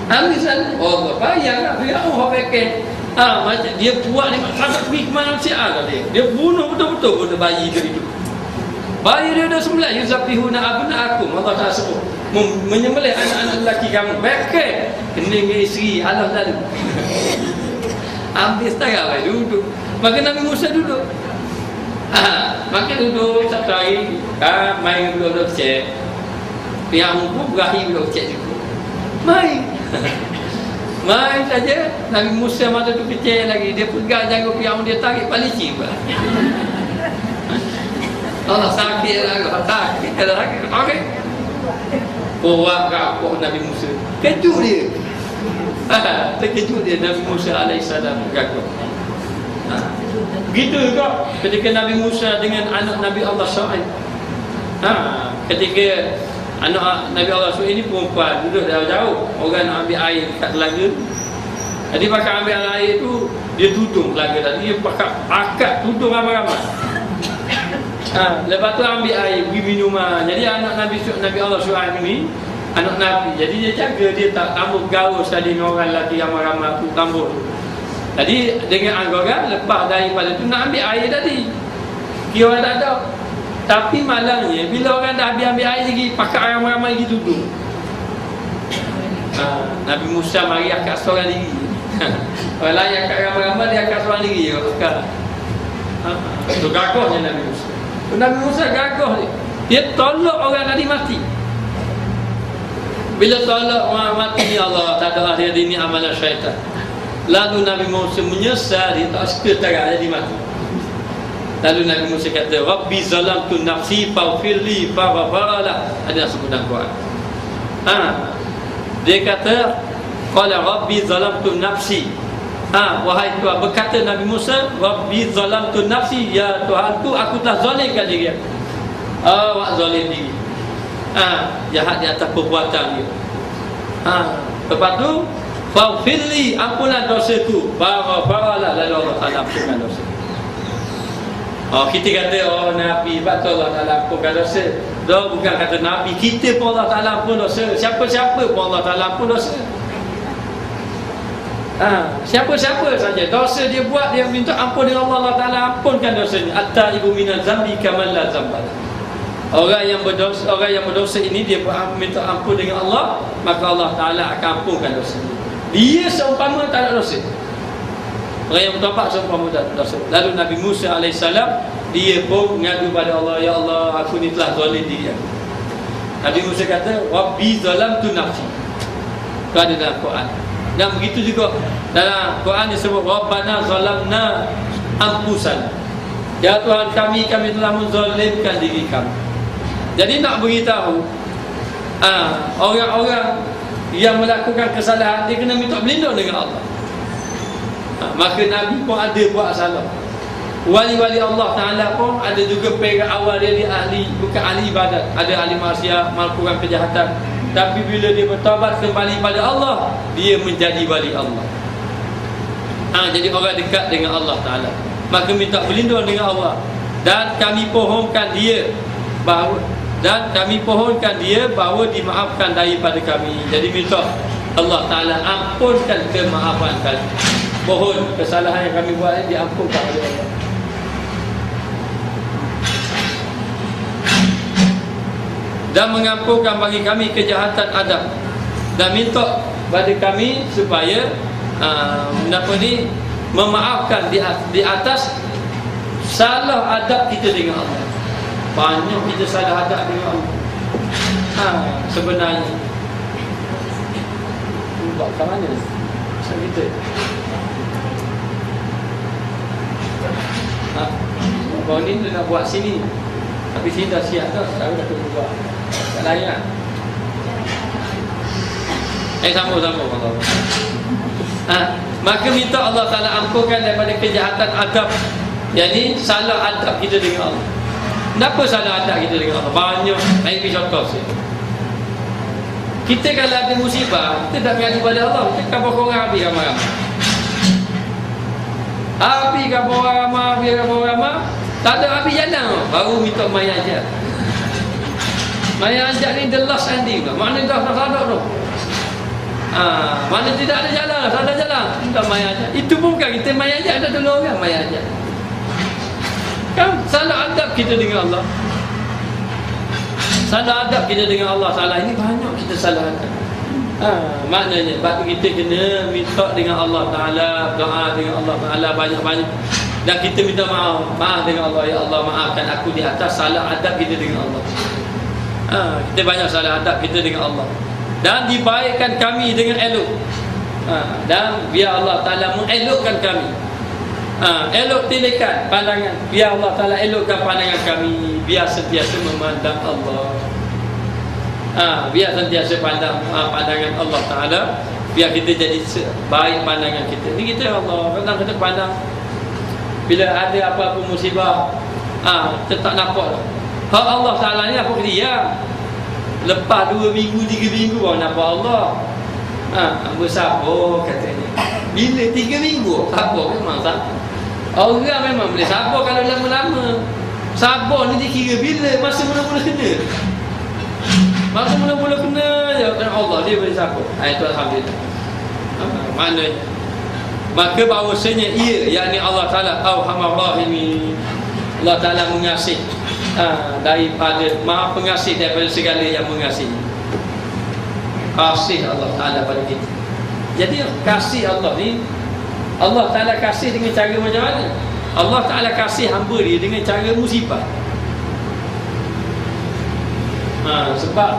Ambil sana. Allah bayar lah. Firaun orang pakai. Macam dia buat ni tak pergi ke mana sial dia. Dia bunuh betul-betul bunuh bayi dia itu. Bayi dia dah sembilan. Yuzabihuna abna'akum. Allah Ta'ala sebut. Menyembelih anak-anak lelaki kamu. Pakai. Kening dengan isteri. Allah lalu. Ambil setara lah. Duduk. Maka Nabi Musa duduk. Maka duduk satu hari. Main duduk cek. Yang pun berakhir duduk cek juga. Main. Main saja. Nabi Musa masa tu kecil lagi. Dia pegang jaga piang dia tarik palisi pula. Allah sakit lah. Sakit lah. Okey. Buat kapok Nabi Musa. Kejut dia. Terkejut dia Nabi Musa alaihissalam gagap. Begitu juga ketika Nabi Musa dengan anak Nabi Allah Shu'aib. Ketika anak Nabi Allah Shu'aib ini perempuan duduk jauh-jauh. Orang nak ambil air kat telaga. Jadi pakai ambil air tu dia tutup telaga tadi. Dia pakai akak tutup ramai-ramai. Lepas tu ambil air pergi minuman. Jadi anak Nabi Allah Shu'aib ini anak Nabi. Jadi dia jaga dia tak tambah gaul sekali dengan orang lelaki ramai-ramai tu tambah. Jadi dengan anggaran lepas daripada tu nak ambil air tadi. Kira tak ada. Tapi malangnya bila orang dah ambil air lagi pakai ramai-ramai lagi duduk. Nabi Musa mari akak seorang diri. Orang lain akak ramai-ramai dia akak seorang diri. Itu gagahnya Nabi Musa. Nabi Musa gagah dia. Dia tolak orang tadi mati. Bila tolak orang mati, ya Allah, tak ada akhir ini amalan syaitan. Lalu Nabi Musa menyesal, dia tak suka terang, jadi mati. Lalu Nabi Musa kata, Rabbi zalamtu nafsi faghfirli faghfaralah. Ada sebut dalam Quran. Dia kata, qala Rabbi zalamtu nafsi. Wahai Tuhan, berkata Nabi Musa, Rabbi zalamtu nafsi, ya Tuhanku, aku telah zalimkan diri aku. Awak zalim diri. Jahat di atas perbuatan dia. Lepas tu faghfirli, ampunlah dosaku. Faghfaralah, lalu Allah Ta'ala ampunkan dosa. Kita kata Nabi betul Allah Ta'ala ampunkan dosa. Bukan kata Nabi, kita pun Allah Ta'ala ampun dosa. Siapa-siapa pun Allah Ta'ala ampun dosa. Siapa-siapa saja dosa dia buat, dia minta ampun dengan Allah, Allah Ta'ala ampunkan dosanya. At-taibu minaz zambi kaman la zamba. Orang yang berdosa ini dia minta ampun dengan Allah, maka Allah Ta'ala akan ampunkan dosa. Dia seumpama tak ada dosa. Orang yang bertaubat seumpama tak ada dosa. Lalu Nabi Musa alaihissalam dia pun mengadu pada Allah, ya Allah, aku ni telah zalim diri aku. Nabi Musa kata, Rabbi zalamtu nafsi. Itu ada dalam Quran. Dan begitu juga dalam Quran disebut Rabbana zalamna anfusana. Ya Tuhan kami telah menzalimkan diri kami. Jadi nak beritahu orang-orang yang melakukan kesalahan, dia kena minta berlindung dengan Allah. Maka Nabi pun ada buat salah. Wali-wali Allah Ta'ala pun ada juga pegang awal dia ahli, bukan ahli ibadat. Ada ahli maksiat, melakukan kejahatan. Tapi bila dia bertaubat kembali pada Allah, dia menjadi wali Allah. Jadi orang dekat dengan Allah Ta'ala. Maka minta berlindung dengan Allah. Dan kami pohonkan dia bahawa dimaafkan daripada kami. Jadi minta Allah Ta'ala ampunkan kemaafan kami. Pohon kesalahan yang kami buat diampunkan oleh Allah. Dan mengampunkan bagi kami kejahatan adab. Dan minta pada kami supaya memaafkan di atas salah adab kita dengan Allah. Banyak kita salah adab dengan Allah. Sebenarnya buat kat mana asal kita? Bahawa ni dia nak buat sini, tapi sini dah siap dah. Sekarang dah tunggu buat tak layak. Sama-sama maka minta Allah Ta'ala ampunkan daripada kejahatan adab. Yang salah adab kita dengan Allah. Kenapa salah adab kita dengan Allah? Banyak. Saya beri contoh sikit. Kita kalau ada musibah, kita tak mengadu pada Allah, kita kapal korang habis ramai-ramai. Habis kapal ramai, tak ada habis jalan, baru minta mayat ajak. Mayat ajak ni the last ending lah. Maknanya dah tak ada tu. Mana tidak ada jalan, tak ada jalan, kita mai aja. Itu pun bukan kita mai aja, ada dulu orang mai aja. Kan salah adab kita dengan Allah. Salah adab kita dengan Allah Ta'ala ini banyak kita salah adab. Maknanya sebab kita kena minta dengan Allah Ta'ala, doa dengan Allah Ta'ala banyak-banyak. Dan kita minta maaf dengan Allah. Ya Allah, maafkan aku di atas salah adab kita dengan Allah. Kita banyak salah adab kita dengan Allah. Dan dibaikkan kami dengan elok. Dan biar Allah Ta'ala mengelokkan kami. Elok tilikan pandangan. Biar Allah Ta'ala elokkan pandangan kami. Biar sentiasa memandang Allah. Biar sentiasa pandangan Allah Ta'ala. Biar kita jadi baik pandangan kita. Ini kita Allah kadang kita pandang. Bila ada apa-apa musibah, kita tak nampak lah. Hak Allah Ta'ala ni apa diam. Lepas 2 minggu, 3 minggu baru nampak Allah. Bersabar katanya. Bila 3 minggu, sabar memang sabar. Orang memang boleh sabar kalau lama-lama. Sabar ni dikira bila masa mula-mula kena. Masa mula-mula kena je Allah dia boleh sabar. Itu alhamdulillah. Maknanya maka bahawasanya ia, yakni Allah Ta'ala Arhamar Rahimin, Allah Ta'ala mengasih daripada Maha Pengasih daripada segala yang mengasihi. Kasih Allah Ta'ala pada kita. Jadi kasih Allah ni, Allah Ta'ala kasih dengan cara macam mana? Allah Ta'ala kasih hamba dia dengan cara musibah. Sebab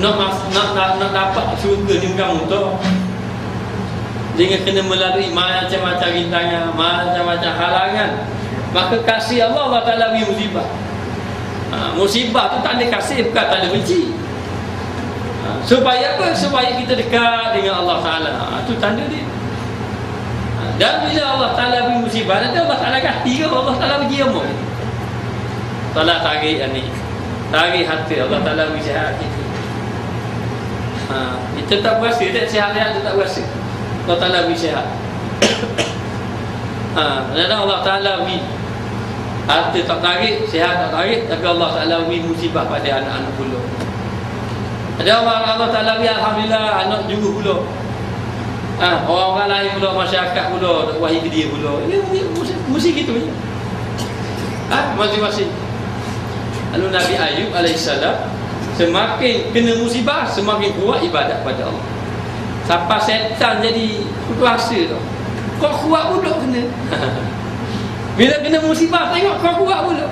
nak dapat syurga ni bukan mudah. Dengan kena melalui macam-macam rintangan, macam-macam halangan. Maka kasih Allah, Allah Ta'ala beri musibah. Musibah tu tak ada kasih, bukan tak ada benci. Supaya apa? Supaya kita dekat dengan Allah Ta'ala. Itu tanda dia. Dan bila Allah Ta'ala beri musibah, nanti Allah Ta'ala ganti ke? Allah Ta'ala beri ilmu. Allah tarik ni, tarik hati. Allah Ta'ala beri sihat kita. Kita tak berasa, tak sihat-sihat kita tak berasa. Allah Ta'ala beri sihat. Dan Allah Ta'ala beri harta tak tarik, sihat tak tarik, tapi Allah Ta'ala beri musibah pada anak-anak pula. Ada orang Allah Ta'ala beri alhamdulillah anak juga pula. Orang-orang lain pula, masyarakat pula tak wahai ke dia pula. Ini mesti gitu je. Masing-masing. Lalu Nabi Ayub alaihissalam semakin kena musibah, semakin kuat ibadat pada Allah. Sampai setan jadi kuasa tu. Kau kuat pula kena. Bila kena musibah, tengok kau kuat pula.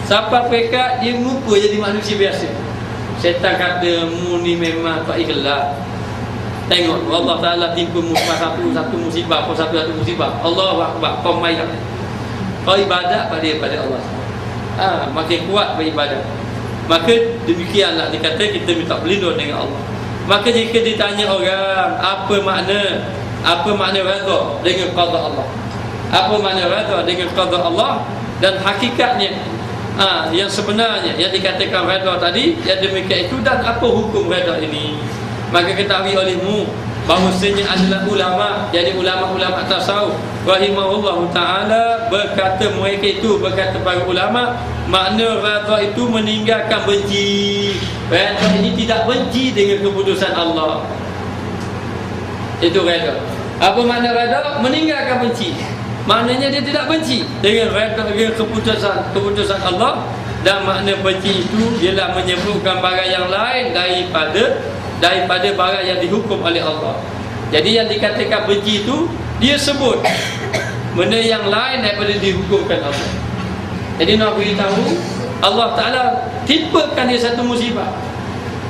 Sampai pekat dia lupa jadi manusia biasa. Setan kata, mu ni memang tak ikhlas. Tengok Allah Ta'ala timpa musibah satu musibah, satu musibah. Allahu Akbar, kau main kau ibadat pada Allah. Makin kuat beribadat. Maka demikianlah dikata kita minta berlindung dengan Allah. Maka jika ditanya orang apa makna redha dengan qada Allah, apa makna redha dengan qada Allah, dan hakikatnya yang sebenarnya yang dikatakan redha tadi, yang demikian itu, dan apa hukum redha ini, maka ketahui olehmu bahawasanya adalah ulama, jadi ulama-ulama tasawuf rahimahullah ta'ala berkata, mereka itu berkata para ulama, makna redha itu meninggalkan benci. Redha ini tidak benci dengan keputusan Allah. Itu redha. Apa makna redha? Meninggalkan benci. Maknanya dia tidak benci dengan redha, dengan keputusan Allah. Dan makna benci itu ialah menyebutkan barang yang lain daripada barang yang dihukum oleh Allah. Jadi yang dikatakan benci itu, dia sebut benda yang lain daripada dihukumkan Allah. Jadi nak beritahu, Allah Ta'ala timpakan dia satu musibah.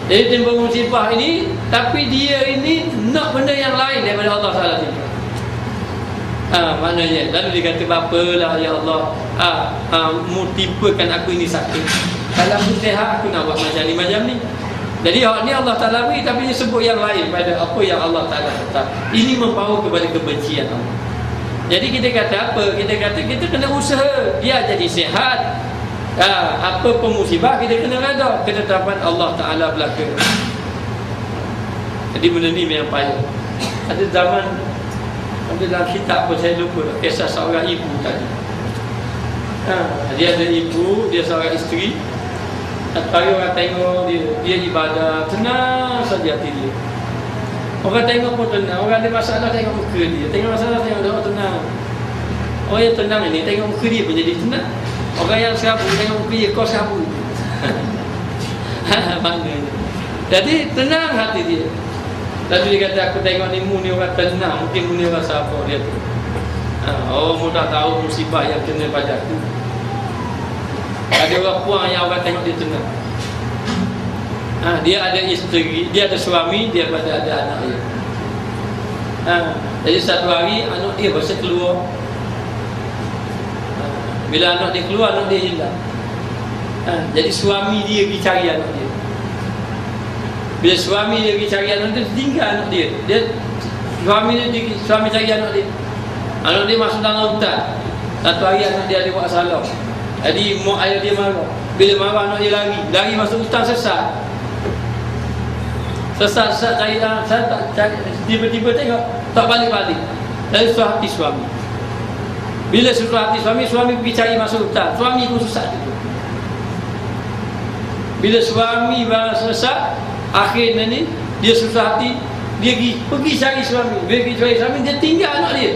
Jadi timpa musibah ini, tapi dia ini nak benda yang lain daripada Allah Ta'ala timpa. Maknanya, lalu dia kata, apalah ya Allah, mu timpakan aku ini sakit. Kalau aku sihat, aku nak buat macam ni. Jadi hak ni Allah Ta'ala beri, tapi dia sebut yang lain pada apa yang Allah Ta'ala tetap. Ini membawa kepada kebencian Allah. Jadi kita kata apa? Kita kata kita kena usaha dia jadi sihat. Apa pun musibah kita kena redha, ketetapan Allah Ta'ala berlaku. Jadi benda ni memang payah. Ada zaman, ada dalam kitab pun saya lupa kisah seorang ibu tadi. Dia ada ibu, dia seorang isteri. Hari orang tengok dia ibadah, tenang saja hati dia. Orang tengok pun tenang. Orang ada masalah tengok muka dia. Tengok masalah tengok dia tenang. Orang yang tenang ini tengok muka dia pun jadi tenang. Orang yang serabut tengok muka dia, kau serabut. Maknanya. Jadi tenang hati dia. Lalu dia kata, aku tengok ni mu ni orang tenang. Mungkin mu ni orang sabar dia tu. Orang mudah tahu musibah yang kena pada aku. Ada orang puang yang orang tengok dia tenang. Dia ada isteri, dia ada suami, dia pada ada anak dia. Jadi satu hari anak dia berasa keluar. Bila anak dia keluar, anak dia hilang. Jadi suami dia pergi cari anak dia. Bila suami dia pergi cari anak dia, tinggal anak dia. Suami cari anak dia. Anak dia masuk dalam hutan. Satu hari anak dia ada buat salah. Jadi mak ayah dia marah. Bila marah anak dia lari masuk hutan sesat. Sesat cari anak, saya tak cari, tiba-tiba tengok tak balik-balik. Dari susah hati suami. Bila susah hati suami pergi cari masuk hutan. Suami pun sesat juga. Bila suami sesat, akhirnya ni dia susah hati, dia pergi cari suami. Dia pergi cari suami, dia tinggal anak dia.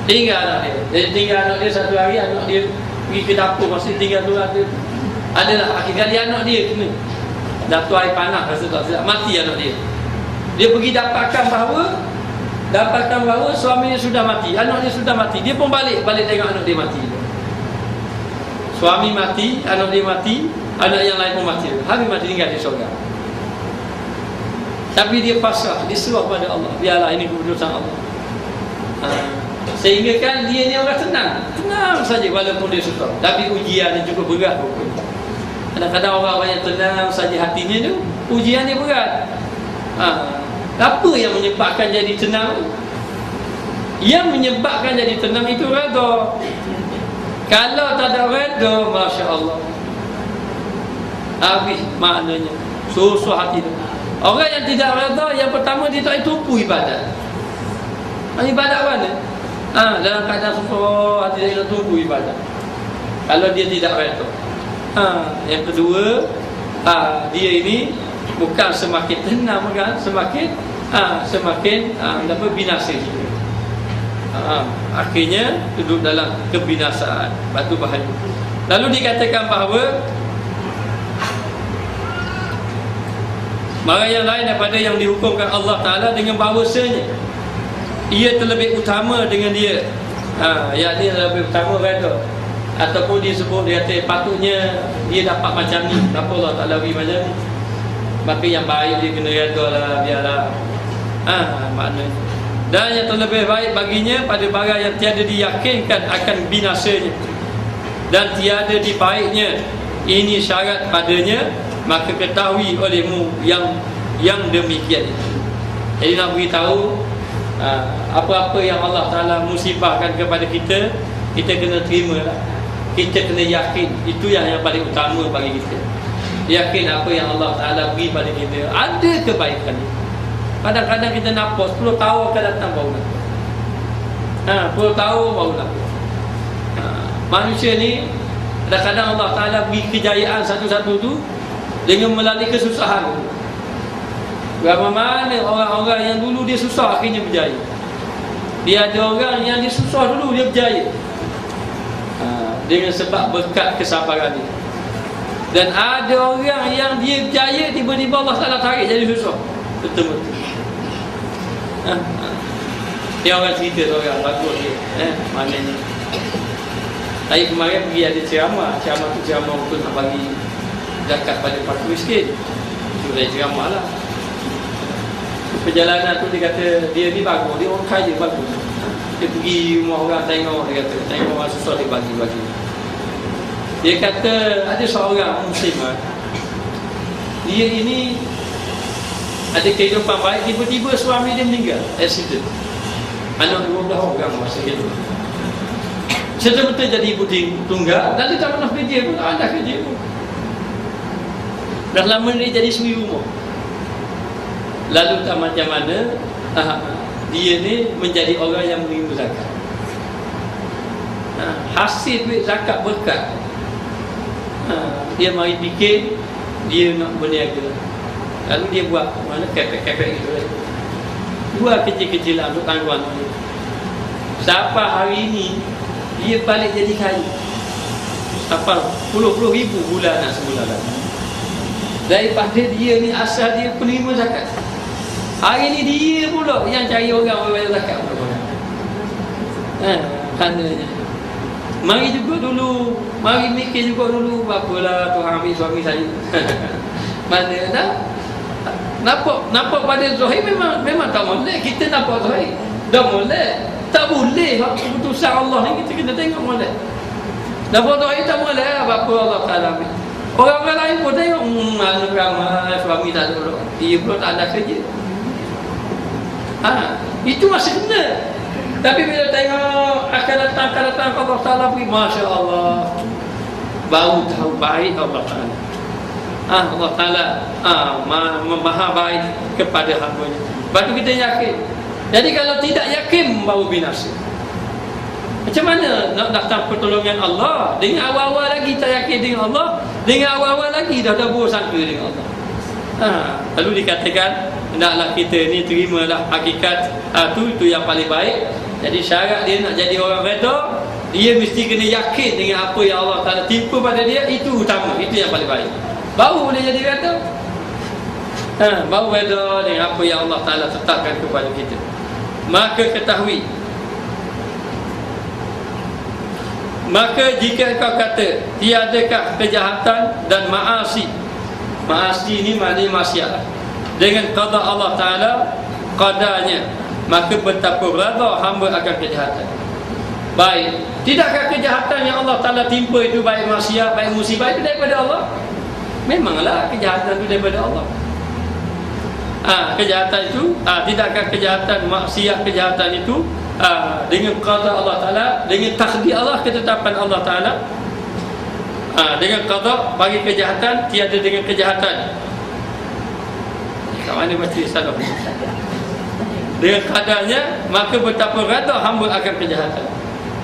Dia tinggal anak dia satu hari. Anak dia pergi ke dapur, masih tinggal tu adalah akhir kali anak dia kena jatuh air panas, rasa tak sedap, mati anak dia. Dia pergi dapatkan bahawa suami dia sudah mati, anak dia sudah mati. Dia pun balik tengok anak dia mati. Suami mati, anak dia mati, anak yang lain pun mati. Habis mati, tinggal di syurga. Tapi dia pasrah, dia serah pada Allah. Biarlah ini keputusan Allah. Sehingga kan dia ni orang tenang saja walaupun dia susah. Tapi ujian dia cukup berat. Kadang-kadang orang yang tenang saja hatinya tu, ujian dia berat. Apa yang menyebabkan jadi tenang? Yang menyebabkan jadi tenang itu redha. Kalau tak ada redha, Masya Allah, habis maknanya susah hati tu. Orang yang tidak redha, yang pertama dia tak tumpu ibadat. Ibadat mana? Dalam keadaan susah hati dia nak tumpu ibadat. Kalau dia tidak redha. Yang kedua, dia ini bukan semakin tenang, kan? Semakin binasa juga. Akhirnya duduk dalam kebinasaan, batu bahaya. Lalu dikatakan bahawa mara yang lain daripada yang dihukumkan Allah Ta'ala dengan bahawasanya ia terlebih utama dengan dia, yakni lebih utama redha. Ataupun dia sebut, dia kata patutnya dia dapat macam ni, kenapa Allah Ta'ala beri macam ni, maka yang baik dia kena redha lah, biarlah. Maknanya. Dan yang terlebih baik baginya pada barang yang tiada diyakinkan akan binasanya dan tiada dibaiknya, ini syarat padanya, maka ketahui olehmu yang demikian itu. Jadi nak beritahu, apa-apa yang Allah Ta'ala musibahkan kepada kita, kita kena terima lah. Kita kena yakin itu yang paling utama bagi kita. Yakin apa yang Allah Ta'ala beri pada kita ada kebaikan. Kadang-kadang kita nampak 10 tahun akan datang baru nampak. 10 tahun baru nampak. Manusia ni kadang-kadang Allah Ta'ala beri kejayaan satu-satu tu dengan melalui kesusahan. Berapa mana orang-orang yang dulu dia susah akhirnya berjaya. Dia ada orang yang dia susah dulu dia berjaya, dengan sebab berkat kesabaran dia. Dan ada orang yang dia berjaya, tiba-tiba Allah Ta'ala tarik jadi susah. Betul-betul. Dia orang cerita tu orang bagus dia, maknanya. Saya kemarin pergi ada ceramah tu ceramah untuk nak bagi zakat pada fakir miskin. So saya ceramah lah. Perjalanan tu dia kata dia ni bagus, dia orang kaya bagus. Dia pergi rumah orang tengok, dia kata tengok orang susah dia bagi. Dia kata ada seorang muslim, dia ini ada kehidupan baik, tiba-tiba suami dia meninggal, accident. Anak 12 orang masa itu. Serta-merta jadi ibu tunggal, dan dia tak pernah kerja pun, tak ada kerja pun. Dah lama dia jadi suri rumah. Lalu tak macam mana, dia ni menjadi orang yang menerima zakat. Hasil duit zakat berkat. Dia mari fikir dia nak berniaga. Lalu dia buat mana kepek-kepek gitu. Buat kecil-kecilan untuk tangguhan dia. Sampai hari ini dia balik jadi kaya. Sampai puluh-puluh ribu bulanan sebulan lagi. Daripada dia ni asal dia penerima zakat. Hari ni dia pula yang cari orang bayar zakat pula. Tandanya. Mari juga dulu, mari mikir juga dulu, apalah Tuhan ambil suami saya. Mana dah? Nampak pada zahir memang tak boleh. Kita nampak zahir dah boleh. Tak boleh keputusan Allah ni kita kena tengok boleh. Nampak zahir tak boleh apa Allah Taala ambil. Orang lain pun tengok mana ramai suami tak ada. Dia pun tak ada kerja. Itu masih kena. Tapi bila tengok akan datang Allah Ta'ala pergi, Masya Allah, baru tahu baik Allah Ta'ala. Allah Ta'ala maha baik kepada hamba-Nya. Baru kita yakin. Jadi kalau tidak yakin, baru binasa. Macam mana nak datang pertolongan Allah? Dengan awal-awal lagi tak yakin dengan Allah, dengan awal-awal lagi dah buruk sangka dengan Allah. Lalu dikatakan, hendaklah kita ni terimalah hakikat itu yang paling baik. Jadi syarat dia nak jadi orang reda, dia mesti kena yakin dengan apa yang Allah Ta'ala timpa pada dia. Itu utama, itu yang paling baik. Baru boleh jadi reda. Baru reda dengan apa yang Allah Ta'ala tetapkan kepada kita. Maka ketahui, maka jika kau kata tiadakah kejahatan dan ma'asi, ma'asi ni maknanya maksiat, dengan qada Allah Ta'ala, qadanya, maka betapa rada hamba akan kejahatan. Baik, tidakkah kejahatan yang Allah Ta'ala timpa itu, baik maksiat, baik musibah, itu daripada Allah? Memanglah kejahatan itu daripada Allah. Kejahatan itu, tidakkah kejahatan, maksiat, kejahatan itu dengan qada Allah Ta'ala, dengan takdir Allah, ketetapan Allah Ta'ala. Dengan qada bagi kejahatan, tiada dengan kejahatan. Kat mana baca salah? Dengan kadarnya, maka betapa reda hamba akan kejahatan.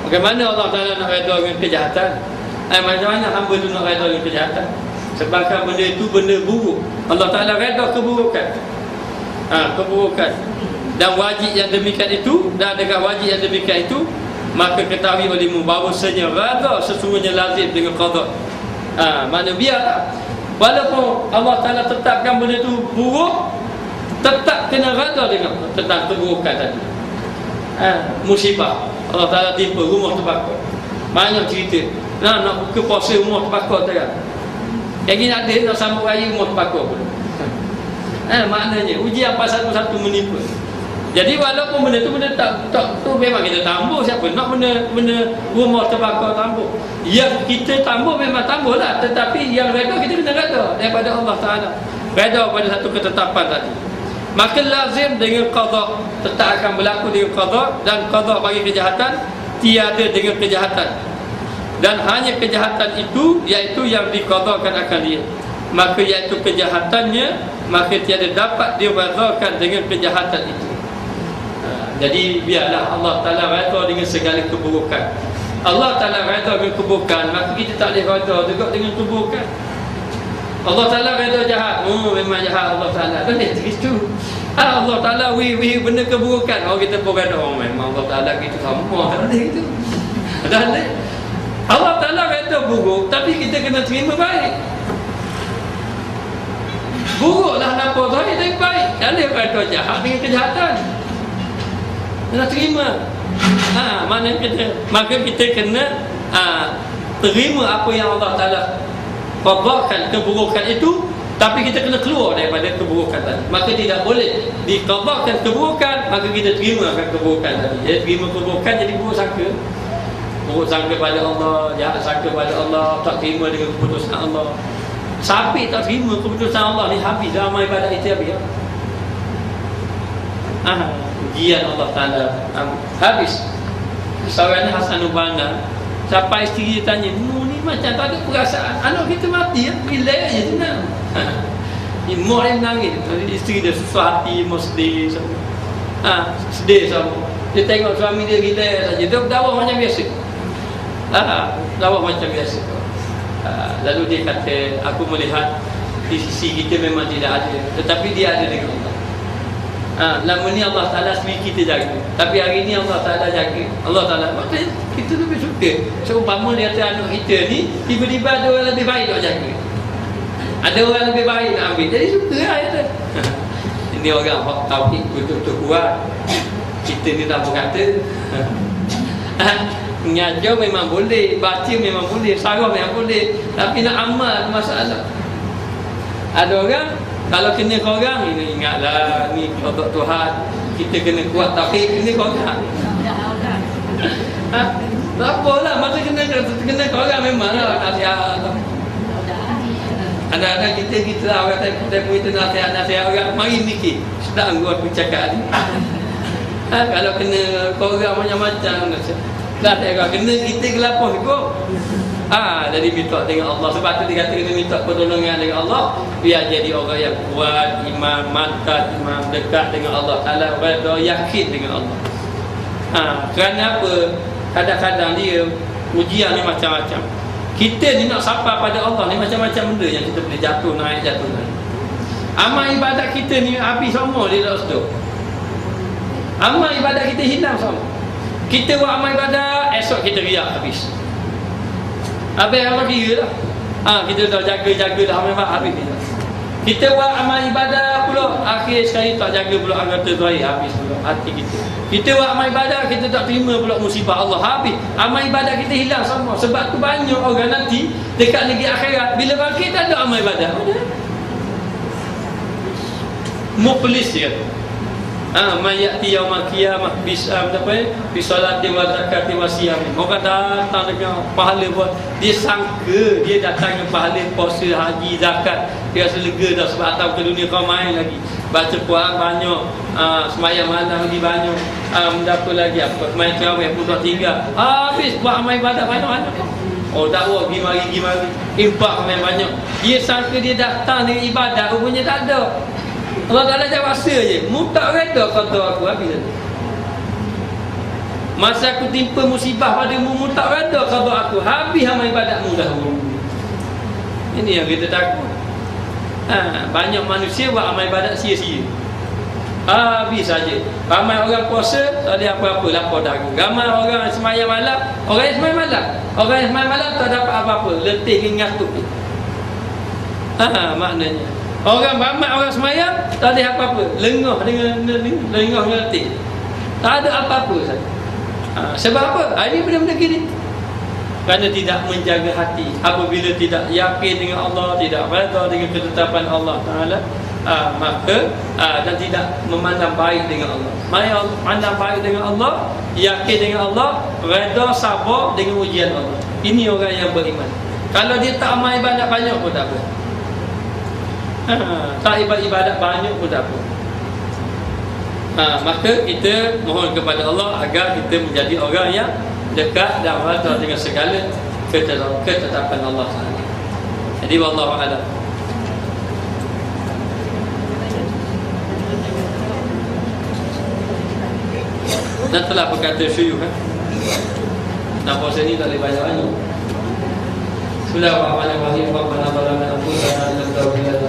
Bagaimana Allah Ta'ala nak reda dengan kejahatan? Macam mana hamba tu nak reda dengan kejahatan? Sebabkan benda itu benda buruk. Allah Ta'ala reda keburukan. Keburukan. Dan wajib yang demikian itu, dan dengan wajib yang demikian itu, maka ketahui olehmu bahawasanya reda sesungguhnya lazim dengan qada. Mana biarlah, walaupun Allah Ta'ala tetapkan benda itu buruk, tetap kena reda dengan tentang keburukan tadi. Musibah Allah Ta'ala timpa rumah terbakar, banyak cerita. Nak buka puasa rumah terbakar tak kan? Yang ini ada nak sambut raya rumah terbakar pun. Maknanya ujian pasal satu menimpa. Jadi walaupun benda tu tak tu memang kita tambah, siapa nak benda rumah terbakar tambah. Yang kita tambah memang tambah lah, tetapi yang reda kita kena reda daripada Allah Ta'ala. Reda pada satu ketetapan tadi. Maka lazim dengan qada, tetap akan berlaku dengan qada, dan qada bagi kejahatan tiada dengan kejahatan. Dan hanya kejahatan itu, iaitu yang diqadakan akan dia. Maka iaitu kejahatannya, maka tiada dapat diredakan dengan kejahatan itu. Jadi biarlah Allah Ta'ala reda dengan segala keburukan. Allah Ta'ala reda dengan keburukan, maka kita tak boleh reda juga dengan keburukan. Allah Ta'ala reda jahat, memang jahat Allah Ta'ala, tak boleh begitu. Allah Ta'ala benda keburukan, kita pun reda, memang Allah Ta'ala gitu sama, tak boleh gitu. Tak boleh. Allah Ta'ala reda buruk, tapi kita kena terima baik. Buruklah nampak zahir, tapi baik. Tak boleh reda jahat dengan kejahatan. Kena terima. Maka kita kena terima apa yang Allah Ta'ala qadakan keburukan itu, tapi kita kena keluar daripada keburukan tadi. Maka tidak boleh diqadakan keburukan, maka kita terima akan keburukan tadi. Jadi terima keburukan jadi buruk sangka. Buruk sangka pada Allah, jahat sangka pada Allah, tak terima dengan keputusan Allah. Sampai tak terima keputusan Allah ni, habis dalam ibadat itu habis. Ujian Allah Ta'ala habis. Seorang Hasan Ubana, sampai isteri dia tanya, ni macam tak ada perasaan, anak kita mati ya, relax je tenang. Mak dia menangis, isteri dia susah hati, sedih sama. Sedih sama. Dia tengok suami dia relax saja, dia berdakwah macam biasa. Dakwah macam biasa. Lalu dia kata, aku melihat di sisi kita memang tidak ada, tetapi dia ada dengan Allah. Lama ni Allah Ta'ala sendiri kita jaga, tapi hari ni Allah Ta'ala jaga. Allah Ta'ala, maknanya kita lebih suka. Seumpama dia kata anak kita ni tiba-tiba ada orang lebih baik nak jaga, ada orang lebih baik nak ambil, jadi suka lah kata. Ini orang tauhid betul-betul kuat. Kita ni tak berkata. Mengajar memang boleh, baca memang boleh, sarah memang boleh, tapi nak amal tu masalah. Ada orang kalau kena korang, ini ingatlah ni kelompok Tuhan, kita kena kuat, tapi kena korang. Tak apalah, masa kena korang memanglah nasihat. Ada-ada kita lah orang kita punya nasihat orang, mari mikir, sedang aku cakap ni. Kalau kena korang macam-macam, dah tak kena kita gelapah juga. Jadi minta dengan Allah. Sebab tu dia kata kena minta pertolongan dengan Allah, biar jadi orang yang kuat, iman, mantap, iman dekat dengan Allah Ta'ala, orang yakin dengan Allah. Kerana apa? Kadang-kadang dia ujian ni macam-macam. Kita ni nak sapa pada Allah ni macam-macam benda yang kita boleh jatuh naik. Amal ibadat kita ni habis semua dia tak sedar. Amal ibadat kita hilang semua. Kita buat amal ibadat, esok kita riak habis. Habis apa kira lah. Kita dah jaga dah amal ibadat habis dah. Kita buat amal ibadat pula, akhir sekali tak jaga pula anggota zahir, habis pula hati kita. Kita buat amal ibadat, kita tak terima pula musibah Allah, habis. Amal ibadat kita hilang semua. Sebab tu banyak orang nanti dekat negeri akhirat, bila bangkit tak ada amal ibadat. Muflis dia kata. Mayati yaumul qiyamah bisolati wa zakati wa siyam. Orang datang dengan pahala buat, dia sangka dia datang dengan pahala puasa, haji, zakat, dia rasa lega dah sebab datang ke dunia kau main lagi. Baca Quran banyak, sembahyang malam lagi banyak, apa lagi, main tarawih pun tak tinggal. Habis buat amal ibadat banyak-banyak. Dakwah pergi mari, infak main banyak. Dia sangka dia datang dengan ibadat, rupanya tak ada. Allah Ta'ala cakap rasa je, mu tak reda kata aku habis. Masa aku timpa musibah padamu, mu tak reda kata aku, habis amal ibadatmu dahulu. Ini yang kita takut. Banyak manusia buat amal ibadat sia-sia, habis saja. Ramai orang puasa tak ada apa-apa, lapar dahaga. Ramai orang sembahyang malam, orang yang sembahyang malam tak dapat apa-apa, letih dengan ngantuk. Maknanya orang ramai orang sembahyang tak ada apa-apa, lengah dengan letih, tak ada apa-apa saja. Sebab apa? Ini benda-benda gini kerana tidak menjaga hati. Apabila tidak yakin dengan Allah, tidak redha dengan ketetapan Allah Ta'ala, maka dan tidak memandang baik dengan Allah. Memandang baik dengan Allah, yakin dengan Allah, redha, sabar dengan ujian Allah. Ini orang yang beriman. Kalau dia tak amal ibadat banyak pun tak apa, tak ibadat banyak pun tak apa. Maka kita mohon kepada Allah agar kita menjadi orang yang dekat dan redha dengan segala ketetapan Allah Taala. Jadi wallahu a'lam. Dan telah berkata syuyukh, nak puasa ni tak boleh banyak-banyak. Bismillahirrahmanirrahim. Rabbana zalamna anfusana wa lam taghfir lana